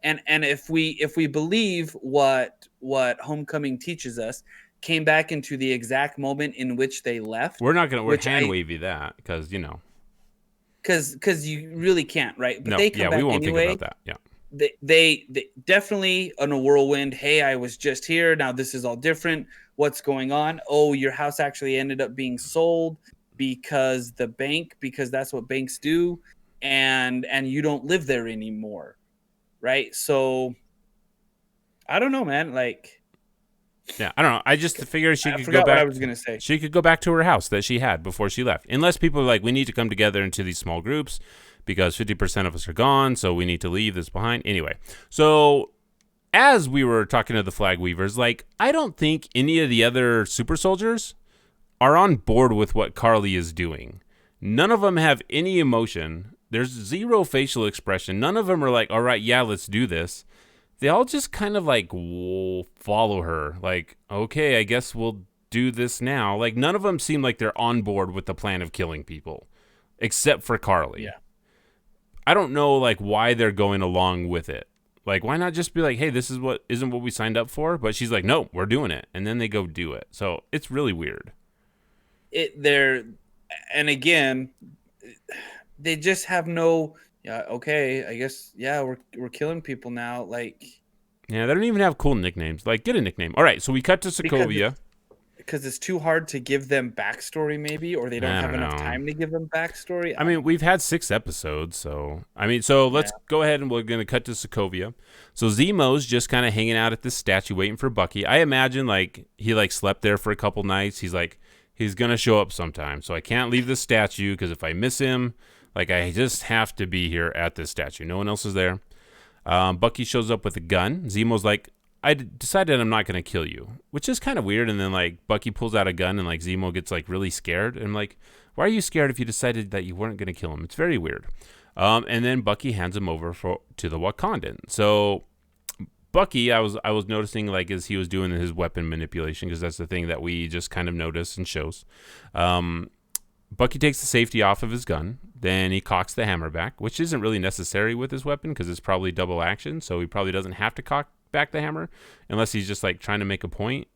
S5: And if we believe what Homecoming teaches us, came back into the exact moment in which they left.
S3: We're hand wavy that because,
S5: Because you really can't, right? But
S3: no,
S5: they come back
S3: we won't
S5: anyway.
S3: think about that. Yeah.
S5: they definitely on a whirlwind. Hey, I was just here. Now this is all different. What's going on? Oh, your house actually ended up being sold because because that's what banks do, and you don't live there anymore, right? So I don't know, man. Like,
S3: yeah, I don't know. I just figured she
S5: I
S3: could go
S5: forgot
S3: back.
S5: what I was gonna say.
S3: She could go back to her house that she had before she left. Unless people are like, we need to come together into these small groups because 50% of us are gone, so we need to leave this behind. Anyway, so as we were talking to the flag weavers, like, I don't think any of the other super soldiers are on board with what Carly is doing. None of them have any emotion. There's zero facial expression. None of them are like, all right, yeah, let's do this. They all just kind of like follow her. Like, okay, I guess we'll do this now. Like, none of them seem like they're on board with the plan of killing people, except for Carly.
S5: Yeah.
S3: I don't know, like, why they're going along with it. Like, why not just be like, hey, this isn't what we signed up for? But she's like, no, we're doing it. And then they go do it. So it's really weird.
S5: And again, they just have no, yeah, okay, I guess, yeah, we're killing people now. Like,
S3: yeah, they don't even have cool nicknames. Like, get a nickname. All right, so we cut to Sokovia.
S5: Because it's too hard to give them backstory, maybe, or they don't have enough time to give them backstory.
S3: I mean, we've had 6 episodes, so let's go ahead and we're going to cut to Sokovia. So Zemo's just kind of hanging out at this statue waiting for Bucky. I imagine, like, he, like, slept there for a couple nights. He's like, he's going to show up sometime, so I can't leave the statue because if I miss him, like, I just have to be here at this statue. No one else is there. Bucky shows up with a gun. Zemo's like, I decided I'm not going to kill you, which is kind of weird. And then, like, Bucky pulls out a gun and, like, Zemo gets, like, really scared. And I'm like, why are you scared if you decided that you weren't going to kill him? It's very weird. And then Bucky hands him over to the Wakandan. So Bucky, I was noticing, like, as he was doing his weapon manipulation, because that's the thing that we just kind of notice in shows. Bucky takes the safety off of his gun. Then he cocks the hammer back, which isn't really necessary with his weapon because it's probably double action. So he probably doesn't have to cock back the hammer unless he's just like trying to make a point.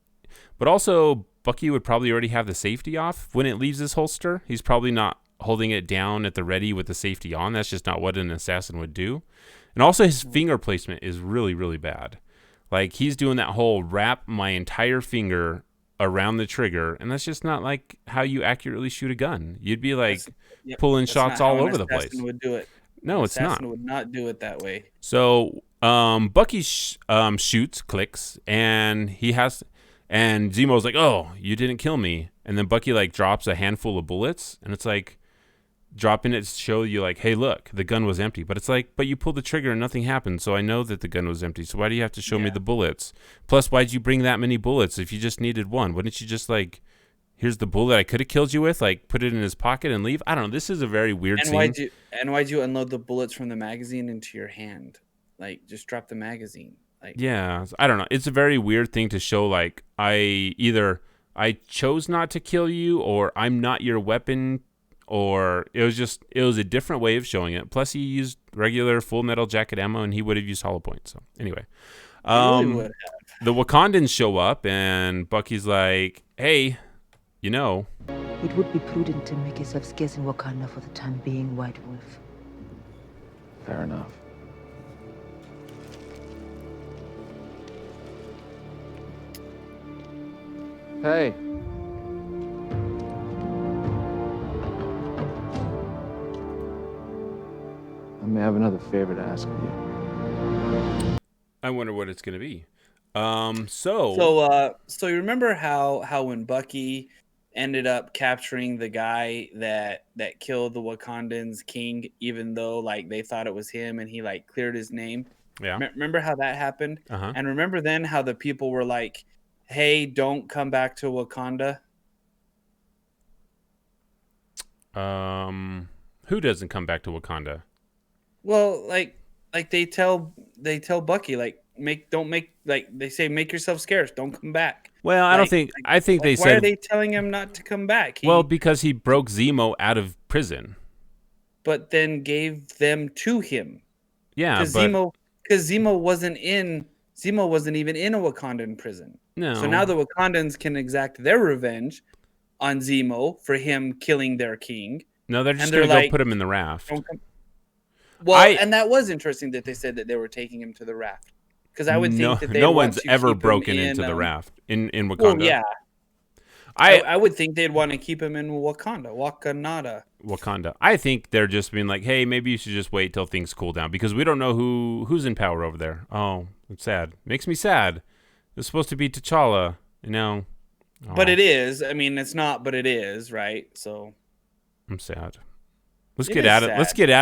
S3: But also Bucky would probably already have the safety off when it leaves his holster. He's probably not holding it down at the ready with the safety on. That's just not what an assassin would do. And also his finger placement is really, really bad. Like, he's doing that whole wrap my entire finger around the trigger, and that's just not like how you accurately shoot a gun. You'd be like pulling shots all over the place.
S5: Would do it.
S3: No, it's not.
S5: Would not do it that way.
S3: So Bucky shoots, clicks, and and Zemo's like, oh, you didn't kill me. And then Bucky, like, drops a handful of bullets, and it's like dropping it to show you, like, hey, look, the gun was empty. But it's like, but you pulled the trigger and nothing happened, so I know that the gun was empty. So why do you have to show me the bullets? Plus, why'd you bring that many bullets if you just needed one? Wouldn't you just, like, here's the bullet I could have killed you with, like, put it in his pocket and leave? I don't know. This is a very weird scene.
S5: Why'd you unload the bullets from the magazine into your hand? Like, just drop the magazine. Like,
S3: yeah, I don't know. It's a very weird thing to show, like, I chose not to kill you, or I'm not your weapon, or it was a different way of showing it. Plus, he used regular Full Metal Jacket ammo, and he would have used hollow points. So anyway, the Wakandans show up, and Bucky's like, hey, you know,
S10: it would be prudent to make yourself scarce in Wakanda for the time being, White Wolf.
S11: Fair enough. Hey. I may have another favor to ask of you.
S3: I wonder what it's going to be.
S5: So you remember how when Bucky ended up capturing the guy that killed the Wakandans king, even though, like, they thought it was him, and he, like, cleared his name?
S3: Yeah.
S5: Remember how that happened?
S3: Uh-huh.
S5: And remember then how the people were like, hey, don't come back to Wakanda?
S3: Who doesn't come back to Wakanda?
S5: Well, like they tell Bucky, like, they say, make yourself scarce, don't come back.
S3: Well, I think they said,
S5: why are they telling him not to come back?
S3: Well, because he broke Zemo out of prison.
S5: But then gave them to him.
S3: Yeah,
S5: because Zemo wasn't even in a Wakandan prison.
S3: No.
S5: So now the Wakandans can exact their revenge on Zemo for him killing their king.
S3: No, they're just going to go put him in the raft.
S5: Well, and that was interesting that they said that they were taking him to the raft, because I would think that
S3: no one's ever broken into the raft in Wakanda.
S5: Well, yeah, I would think they'd want to keep him in Wakanda.
S3: I think they're just being like, hey, maybe you should just wait till things cool down, because we don't know who's in power over there. Oh, it's sad. Makes me sad. It's supposed to be T'Challa, you know. Oh.
S5: But it is. I mean, it's not, but it is, right? So
S3: I'm sad. Let's get out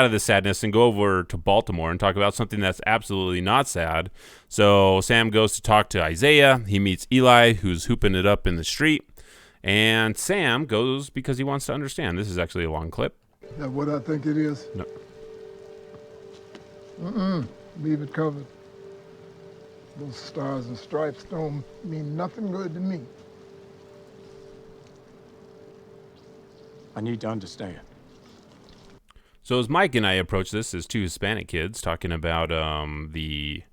S3: of the sadness and go over to Baltimore and talk about something that's absolutely not sad. So Sam goes to talk to Isaiah. He meets Eli, who's hooping it up in the street. And Sam goes because he wants to understand. This is actually a long clip.
S12: Is that what I think it is?
S3: No.
S12: Leave it covered. Those stars and stripes don't mean nothing good to me.
S11: I need to understand.
S3: So as Mike and I approach this as two Hispanic kids talking about the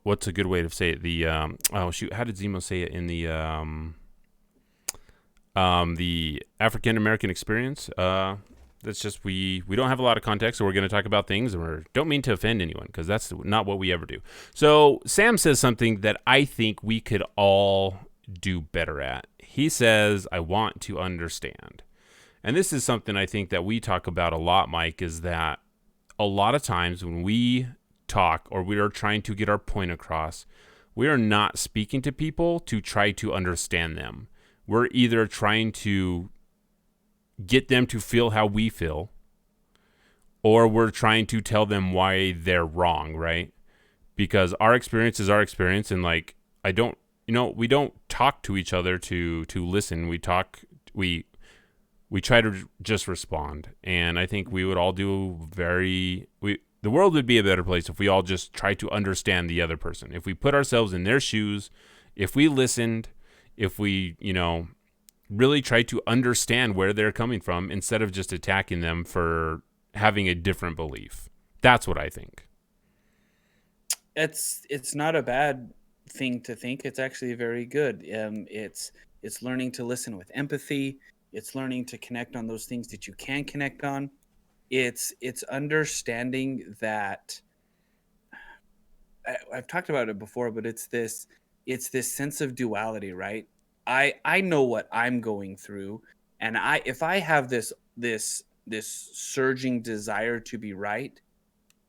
S3: what's a good way to say it? The how did Zemo say it in the African American experience? That's just we don't have a lot of context, so we're going to talk about things, and we don't mean to offend anyone, because that's not what we ever do. So Sam says something that I think we could all do better at. He says, "I want to understand." And this is something I think that we talk about a lot, Mike, is that a lot of times when we talk or we are trying to get our point across, we are not speaking to people to try to understand them. We're either trying to get them to feel how we feel, or we're trying to tell them why they're wrong, right? Because our experience is our experience, and like we don't talk to each other to listen. We try to just respond. And I think we would all do the world would be a better place if we all just try to understand the other person. If we put ourselves in their shoes, if we listened, if we, really try to understand where they're coming from instead of just attacking them for having a different belief. That's what I think.
S5: It's not a bad thing to think. It's actually very good. It's learning to listen with empathy. It's learning to connect on those things that you can connect on. It's understanding that I've talked about it before, but it's this sense of duality, right? I know what I'm going through, and if I have this surging desire to be right,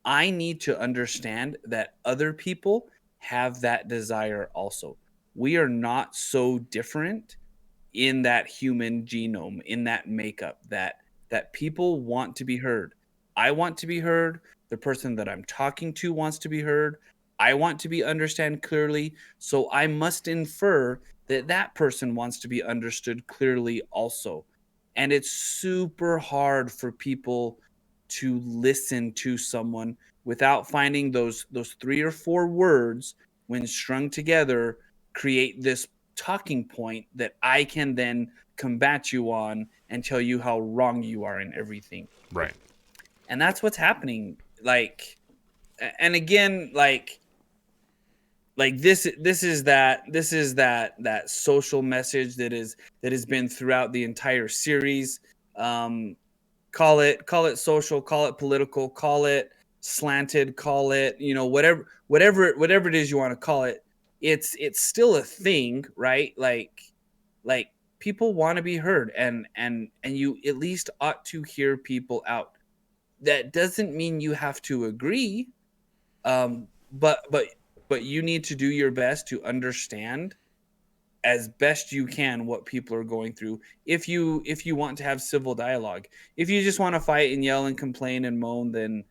S5: I need to understand that other people have that desire also. We are not so different in that human genome, in that makeup, that people want to be heard. I want to be heard. The person that I'm talking to wants to be heard. I want to be understood clearly. So I must infer that person wants to be understood clearly also. And it's super hard for people to listen to someone without finding those 3 or 4 words, when strung together, create this talking point that I can then combat you on and tell you how wrong you are in everything.
S3: Right.
S5: And that's what's happening. And again, this is that social message that has been throughout the entire series. Call it social, call it political, call it slanted, call it, whatever it is you want to call it. It's still a thing, right? Like people want to be heard, and you at least ought to hear people out. That doesn't mean you have to agree, but you need to do your best to understand as best you can what people are going through. If you want to have civil dialogue, if you just want to fight and yell and complain and moan, then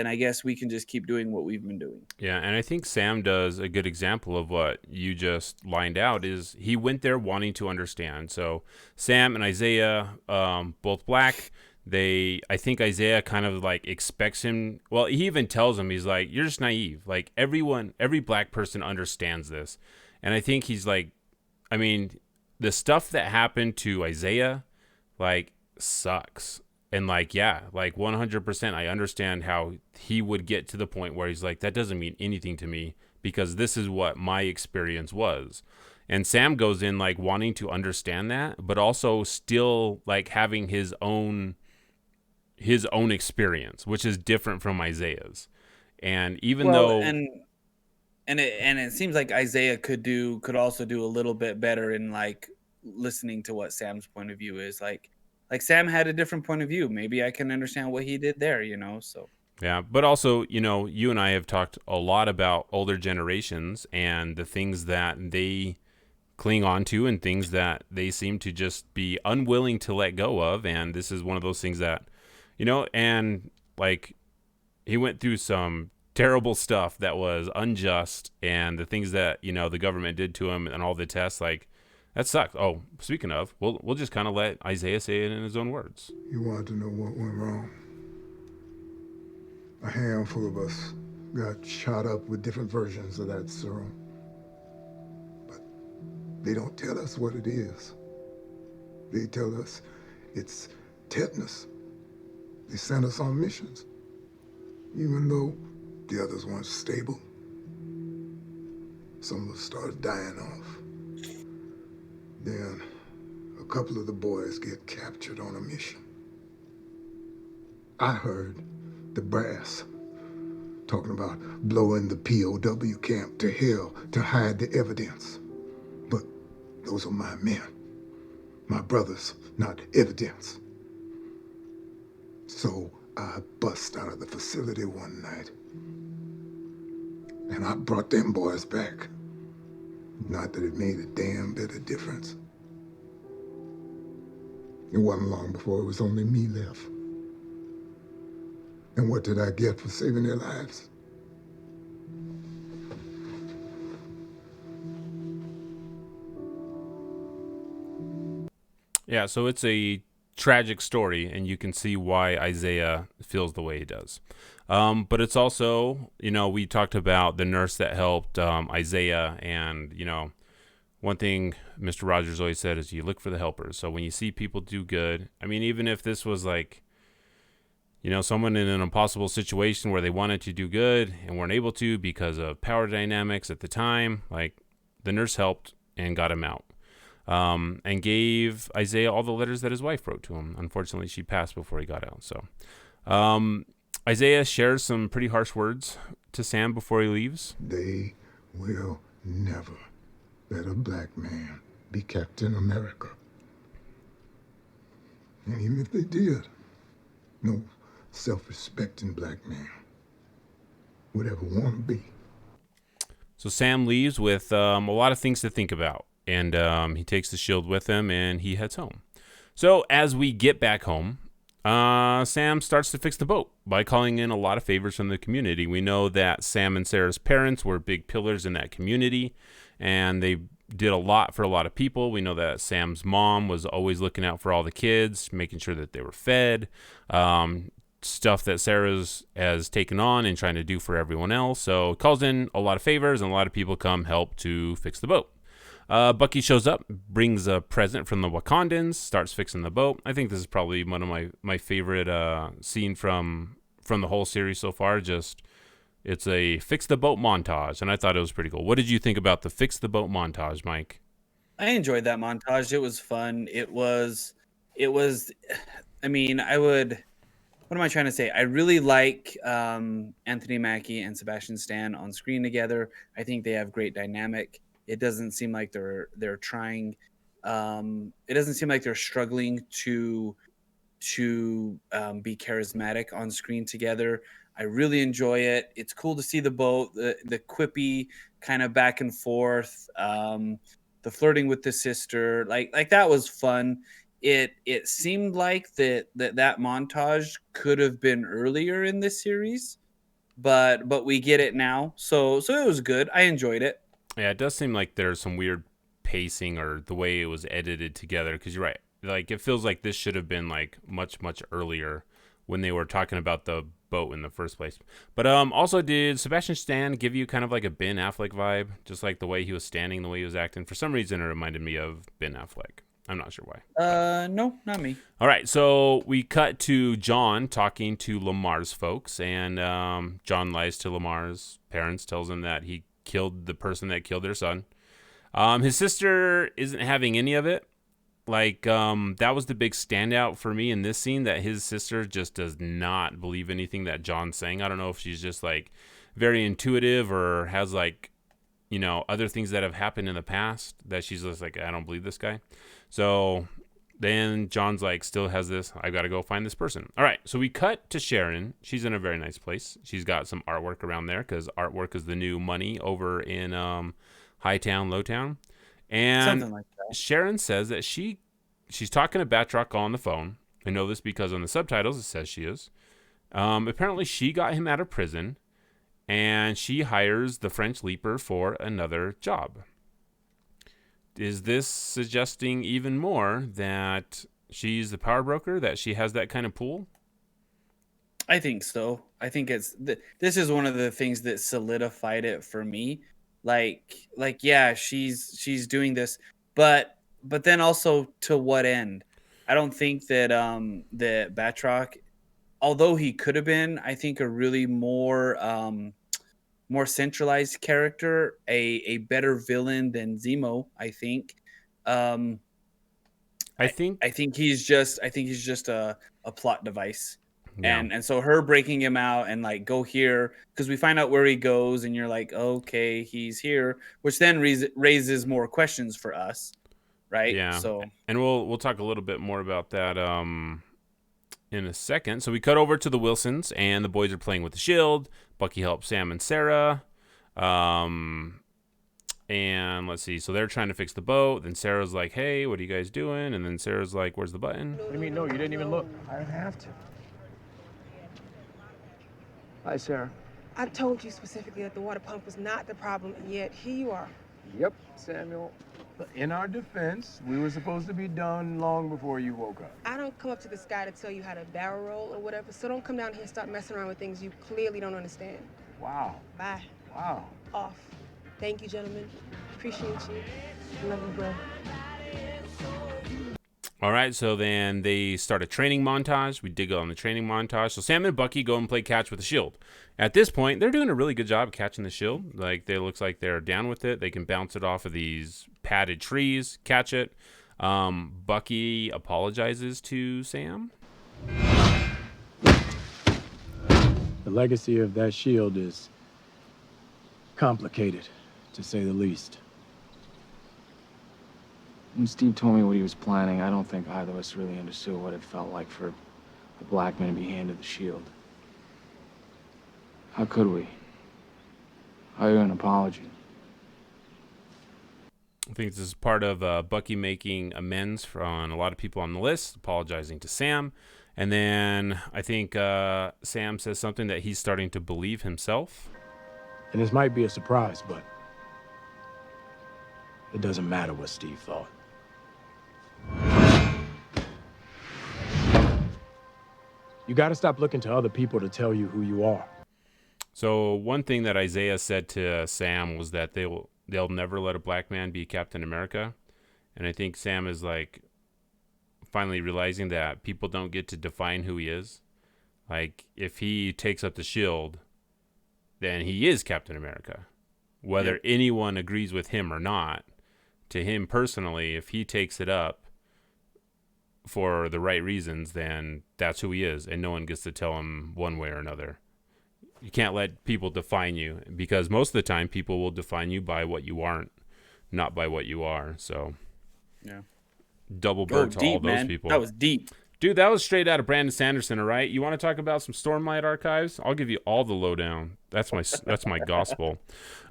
S5: I guess we can just keep doing what we've been doing.
S3: Yeah, and I think Sam does a good example of what you just lined out. Is he went there wanting to understand. So Sam and Isaiah, both black. I think Isaiah kind of like expects him. Well, he even tells him, he's like, you're just naive. Like every black person understands this. And I think he's like, I mean, the stuff that happened to Isaiah, like, sucks. And like, yeah, like 100%, I understand how he would get to the point where he's like, that doesn't mean anything to me because this is what my experience was. And Sam goes in like wanting to understand that, but also still like having his own his own experience, which is different from Isaiah's. And even
S5: Well,
S3: though
S5: it seems like Isaiah could also do a little bit better in like listening to what Sam's point of view is. Like Sam had a different point of view. Maybe I can understand what he did there, so.
S3: yeah, but also, you and I have talked a lot about older generations and the things that they cling on to and things that they seem to just be unwilling to let go of. And this is one of those things that, and like he went through some terrible stuff that was unjust, and the things that, the government did to him and all the tests, like that sucked. Oh, speaking of, we'll just kind of let Isaiah say it in his own words.
S12: You wanted to know what went wrong? A handful of us got shot up with different versions of that serum. But they don't tell us what it is. They tell us it's tetanus. They sent us on missions, even though the others weren't stable. Some of us started dying off. Then a couple of the boys get captured on a mission. I heard the brass talking about blowing the POW camp to hell to hide the evidence. But those are my men, my brothers, not evidence. So I bust out of the facility one night, and I brought them boys back. Not that it made a damn bit of difference. It wasn't long before it was only me left. And what did I get for saving their lives?
S3: Yeah, so it's a tragic story, and you can see why Isaiah feels the way he does. But it's also, we talked about the nurse that helped Isaiah, and, one thing Mr. Rogers always said is you look for the helpers. So when you see people do good, I mean, even if this was like, someone in an impossible situation where they wanted to do good and weren't able to because of power dynamics at the time, like the nurse helped and got him out. And gave Isaiah all the letters that his wife wrote to him. Unfortunately, she passed before he got out. So Isaiah shares some pretty harsh words to Sam before he leaves.
S12: They will never let a black man be Captain America. And even if they did, no self-respecting black man would ever want to be.
S3: So Sam leaves with a lot of things to think about. And he takes the shield with him, and he heads home. So as we get back home, Sam starts to fix the boat by calling in a lot of favors from the community. We know that Sam and Sarah's parents were big pillars in that community, and they did a lot for a lot of people. We know that Sam's mom was always looking out for all the kids, making sure that they were fed. Stuff that Sarah's has taken on and trying to do for everyone else. So it calls in a lot of favors, and a lot of people come help to fix the boat. Bucky shows up, brings a present from the Wakandans, starts fixing the boat. I think this is probably one of my favorite scene from the whole series so far. Just it's a fix the boat montage, and I thought it was pretty cool. What did you think about the fix the boat montage, Mike?
S5: I enjoyed that montage. It was fun. It was. I mean, what am I trying to say? I really like Anthony Mackie and Sebastian Stan on screen together. I think they have great dynamic. It doesn't seem like they're trying. It doesn't seem like they're struggling to be charismatic on screen together. I really enjoy it. It's cool to see the boat, the quippy kind of back and forth, the flirting with the sister. Like that was fun. It seemed like that montage could have been earlier in this series, but we get it now. So it was good. I enjoyed it.
S3: Yeah, it does seem like there's some weird pacing or the way it was edited together, because you're right. Like, it feels like this should have been like much, much earlier when they were talking about the boat in the first place. But also, did Sebastian Stan give you kind of like a Ben Affleck vibe? Just like the way he was standing, the way he was acting? For some reason, it reminded me of Ben Affleck. I'm not sure why.
S5: No, not me.
S3: All right, so we cut to John talking to Lamar's folks, and John lies to Lamar's parents, tells them that he killed the person that killed their son. His sister isn't having any of it. Like, that was the big standout for me in this scene, that his sister just does not believe anything that John's saying. I don't know if she's just like very intuitive or has like, you know, other things that have happened in the past that she's just like, I don't believe this guy. So then John's like, still has this, I got to go find this person. All right. So we cut to Sharon. She's in a very nice place. She's got some artwork around there because artwork is the new money over in Hightown, Lowtown. And
S5: Something like that.
S3: Sharon says that she's talking to Batroc on the phone. I know this because on the subtitles it says she is. Apparently she got him out of prison, and she hires the French Leaper for another job. Is this suggesting even more that she's the power broker, that she has that kind of pull?
S5: I think so. I think this is one of the things that solidified it for me. Like yeah, she's doing this, but then also to what end? I don't think that that Batroc, although he could have been, I think a really more centralized character, a better villain than Zemo. I think. I think he's just a plot device.
S3: Yeah.
S5: And so her breaking him out and like, go here, because we find out where he goes and you're like, okay, he's here, which then raises more questions for us, right?
S3: Yeah.
S5: So,
S3: and we'll talk a little bit more about that in a second. So we cut over to the Wilsons, and the boys are playing with the shield. Bucky helps Sam and Sarah. And let's see. So they're trying to fix the boat. Then Sarah's like, hey, what are you guys doing? And then Sarah's like, where's the button?
S11: What do you mean, no? You didn't even look. I didn't have to. Hi, Sarah.
S13: I told you specifically that the water pump was not the problem, and yet here you are.
S11: Yep, Samuel. In our defense, we were supposed to be done long before you woke up.
S13: I don't come up to this guy to tell you how to barrel roll or whatever, so don't come down here and start messing around with things you clearly don't understand.
S11: Wow.
S13: Bye.
S11: Wow.
S13: Off. Thank you, gentlemen. Appreciate you. Love you, bro.
S3: All right, so then they start a training montage. We dig on the training montage. So Sam and Bucky go and play catch with the shield. At this point, they're doing a really good job catching the shield. Like, they looks like they're down with it. They can bounce it off of these padded trees, catch it. Bucky apologizes to Sam.
S11: The legacy of that shield is complicated, to say the least.
S14: When Steve told me what he was planning, I don't think either of us really understood what it felt like for a black man to be handed the shield. How could we? How are you an apology?
S3: I think this is part of Bucky making amends on a lot of people on the list, apologizing to Sam. And then I think Sam says something that he's starting to believe himself.
S11: And this might be a surprise, but it doesn't matter what Steve thought. You got to stop looking to other people to tell you who you are.
S3: So one thing that Isaiah said to Sam was that they'll never let a black man be Captain America. And I think Sam is like finally realizing that people don't get to define who he is. Like, if he takes up the shield, then he is Captain America. Whether anyone agrees with him or not, to him personally, if he takes it up for the right reasons, then that's who he is, and no one gets to tell him one way or another. You can't let people define you, because most of the time people will define you by what you aren't, not by what you are. So
S5: yeah,
S3: double bird to
S5: deep,
S3: all those
S5: man.
S3: people.
S5: That was deep.
S3: Dude, that was straight out of Brandon Sanderson, all right? You want to talk about some Stormlight archives? I'll give you all the lowdown. That's my gospel.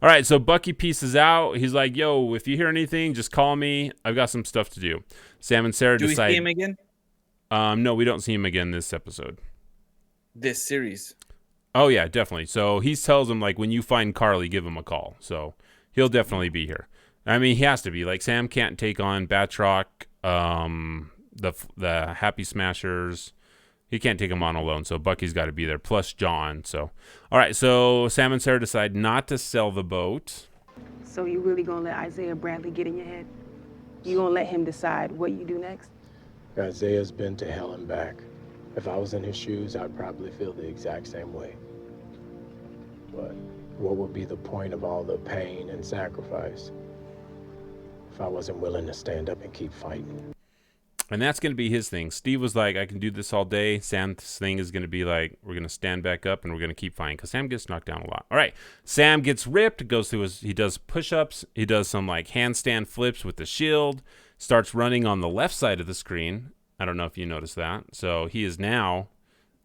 S3: All right, so Bucky pieces out. He's like, yo, if you hear anything, just call me. I've got some stuff to do. Sam and Sarah decide.
S5: Do we see him again?
S3: No, we don't see him again this episode.
S5: This series.
S3: Oh, yeah, definitely. So he tells him, like, when you find Carly, give him a call. So he'll definitely be here. I mean, he has to be. Like, Sam can't take on Batroc, the Happy Smashers. He can't take them on alone, so Bucky's got to be there, plus John. So, all right, so Sam and Sarah decide not to sell the boat.
S13: So you really gonna let Isaiah Bradley get in your head? You gonna let him decide what you do next?
S11: Isaiah's been to hell and back. If I was in his shoes, I'd probably feel the exact same way. But what would be the point of all the pain and sacrifice if I wasn't willing to stand up and keep fighting?
S3: And that's going to be his thing. Steve was like, I can do this all day. Sam's thing is going to be like, we're going to stand back up and we're going to keep fighting because Sam gets knocked down a lot. All right. Sam gets ripped, goes through he does push-ups. He does some like handstand flips with the shield, starts running on the left side of the screen. I don't know if you noticed that. So he is now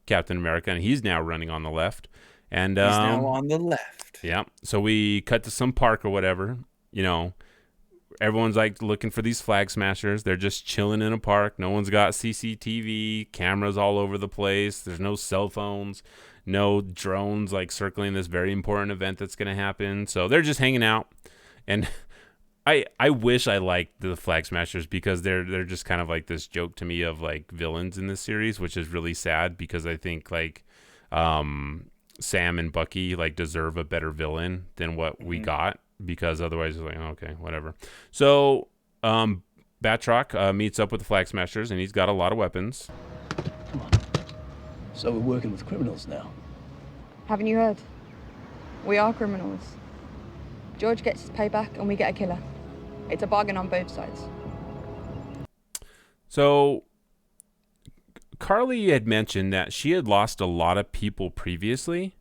S3: Captain America and he's now running on the left. And
S5: he's now on the left.
S3: Yeah. So we cut to some park or whatever, everyone's like looking for these flag smashers. They're just chilling in a park. No one's got CCTV, cameras all over the place. There's no cell phones, no drones like circling this very important event that's going to happen. So they're just hanging out. And I wish I liked the flag smashers because they're just kind of like this joke to me of like villains in this series, which is really sad because I think like Sam and Bucky like deserve a better villain than what we got. Because otherwise, it's like, okay, whatever. So, Batroc meets up with the Flag Smashers, and he's got a lot of weapons.
S15: Come on. So we're working with criminals now.
S16: Haven't you heard? We are criminals. George gets his payback, and we get a killer. It's a bargain on both sides.
S3: So, Carly had mentioned that she had lost a lot of people previously.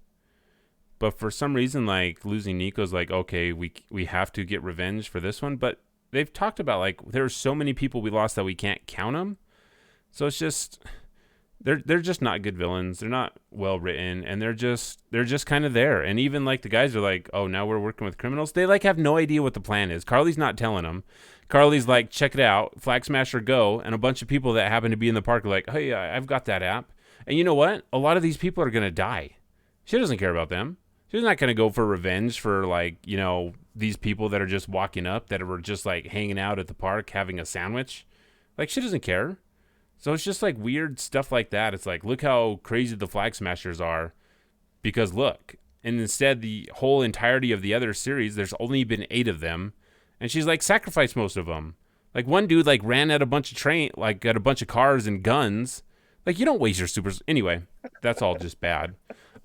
S3: But for some reason, like, losing Nico's like, okay, we have to get revenge for this one. But they've talked about, like, there are so many people we lost that we can't count them. So it's just, they're just not good villains. They're not well written. And they're just kind of there. And even, like, the guys are like, oh, now we're working with criminals. They, like, have no idea what the plan is. Carly's not telling them. Carly's like, check it out. Flag Smasher, go. And a bunch of people that happen to be in the park are like, hey, I've got that app. And you know what? A lot of these people are going to die. She doesn't care about them. She's not going to go for revenge for, like, these people that are just walking up, that were just, like, hanging out at the park having a sandwich. Like, she doesn't care. So it's just, like, weird stuff like that. It's like, look how crazy the Flag Smashers are. Because, look. And instead, the whole entirety of the other series, there's only been 8 of them. And she's, like, sacrificed most of them. Like, one dude, like, ran at a bunch of cars and guns. Like, you don't waste your supers. Anyway, that's all just bad.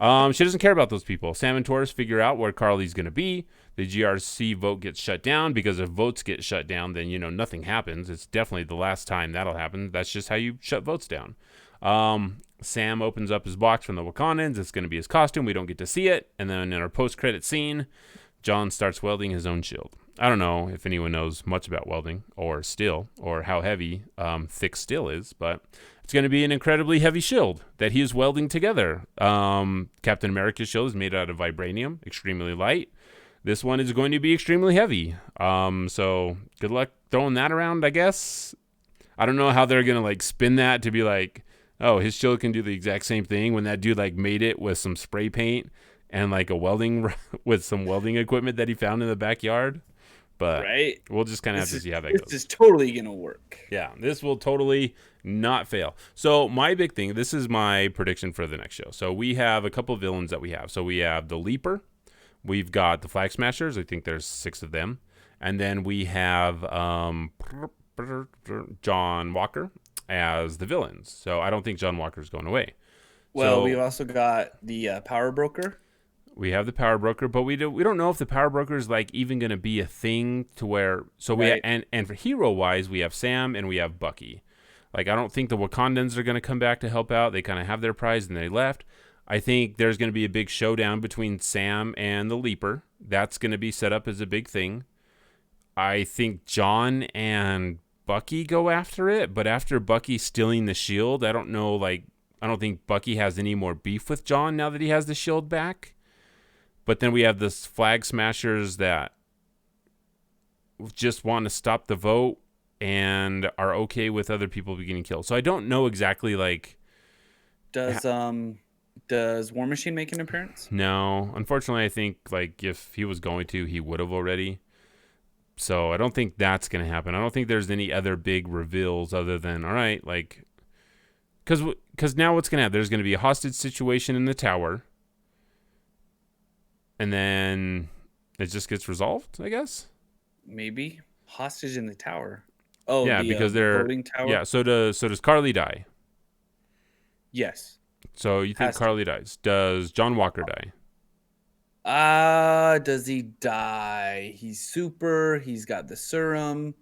S3: She doesn't care about those people. Sam and Taurus figure out where Carly's going to be. The GRC vote gets shut down because if votes get shut down, then, nothing happens. It's definitely the last time that'll happen. That's just how you shut votes down. Sam opens up his box from the Wakandans. It's going to be his costume. We don't get to see it. And then in our post-credit scene, John starts welding his own shield. I don't know if anyone knows much about welding or steel or how heavy thick steel is, but it's going to be an incredibly heavy shield that he is welding together. Captain America's shield is made out of vibranium, extremely light. This one is going to be extremely heavy. So good luck throwing that around, I guess. I don't know how they're going to like spin that to be like, oh, his shield can do the exact same thing when that dude like made it with some spray paint and like a welding with some welding equipment that he found in the backyard. But we'll just kind of have to see how that goes.
S5: This is totally going to work.
S3: Yeah, this will totally not fail. So my big thing, this is my prediction for the next show. So we have a couple of villains that we have. So we have the Leaper. We've got the Flag Smashers. I think there's 6 of them. And then we have John Walker as the villains. So I don't think John Walker's going away.
S5: Well, we've also got the Power Broker.
S3: We have the Power Broker, but we don't know if the Power Broker is like even going to be a thing to where. So we and for hero wise, we have Sam and we have Bucky. Like I don't think the Wakandans are going to come back to help out. They kind of have their prize and they left. I think there's going to be a big showdown between Sam and the Leaper. That's going to be set up as a big thing. I think John and Bucky go after it, but after Bucky stealing the shield, I don't know. Like I don't think Bucky has any more beef with John now that he has the shield back. But then we have this Flag Smashers that just want to stop the vote and are okay with other people getting killed. So I don't know exactly like.
S5: Does War Machine make an appearance?
S3: No, unfortunately, I think like if he was going to, he would have already. So I don't think that's going to happen. I don't think there's any other big reveals other than all right, like because now what's going to happen? There's going to be a hostage situation in the tower. And then it just gets resolved, I guess.
S5: Maybe hostage in the tower. Oh,
S3: yeah, because they're
S5: voting tower?
S3: Yeah. So does Carly die?
S5: Yes.
S3: So you think Carly dies? Does John Walker die?
S5: Does he die? He's super. He's got the serum.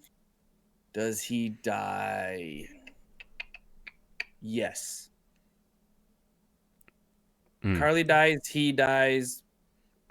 S5: Does he die? Yes.
S3: Mm.
S5: Carly dies. He dies.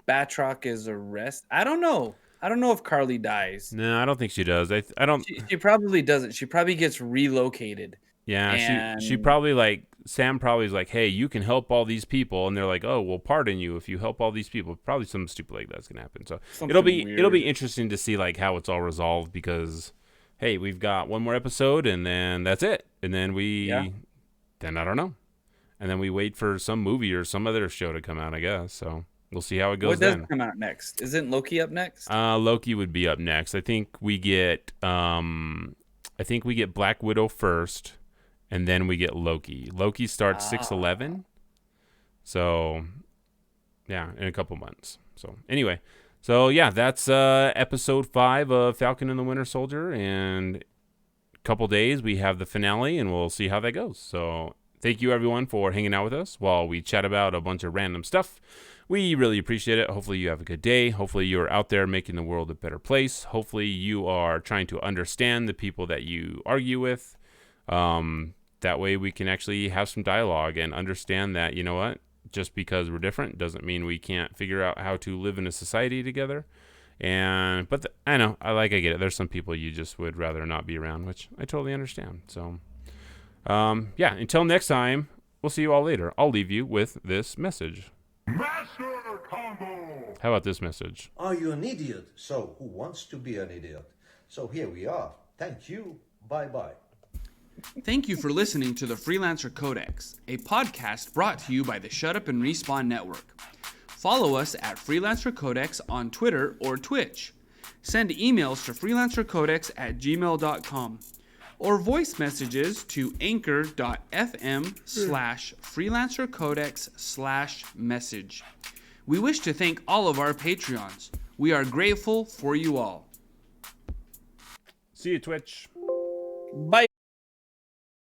S5: Batroc is arrested. I don't know. I don't know if Carly dies.
S3: No, I don't think she does. I don't.
S5: She probably doesn't. She probably gets relocated.
S3: Yeah,
S5: and
S3: she probably like Sam probably is like, hey, you can help all these people, and they're like, oh, we'll pardon you if you help all these people. Probably something stupid like that's gonna happen. So it'll be interesting to see like how it's all resolved because, hey, we've got one more episode and then that's it, and then then I don't know, and then we wait for some movie or some other show to come out, I guess. So we'll see how it goes.
S5: What does
S3: then.
S5: come out next? Isn't Loki up next?
S3: Loki would be up next. I think we get Black Widow first. And then we get Loki. Loki starts 6/11. So, yeah, in a couple months. So, anyway. So, yeah, that's episode 5 of Falcon and the Winter Soldier. And a couple days, we have the finale, and we'll see how that goes. So, thank you, everyone, for hanging out with us while we chat about a bunch of random stuff. We really appreciate it. Hopefully, you have a good day. Hopefully, you're out there making the world a better place. Hopefully, you are trying to understand the people that you argue with. That way we can actually have some dialogue and understand that, you know what, just because we're different doesn't mean we can't figure out how to live in a society together. But I know, I get it. There's some people you just would rather not be around, which I totally understand. So, yeah, until next time, we'll see you all later. I'll leave you with this message.
S8: Master combo!
S3: How about this message?
S17: Are you an idiot? So who wants to be an idiot? So here we are. Thank you. Bye-bye.
S4: Thank you for listening to the Freelancer Codex, a podcast brought to you by the Shut Up and Respawn Network. Follow us at Freelancer Codex on Twitter or Twitch. Send emails to freelancercodex@gmail.com or voice messages to anchor.fm/freelancercodex/message. We wish to thank all of our Patreons. We are grateful for you all.
S3: See you, Twitch.
S5: Bye.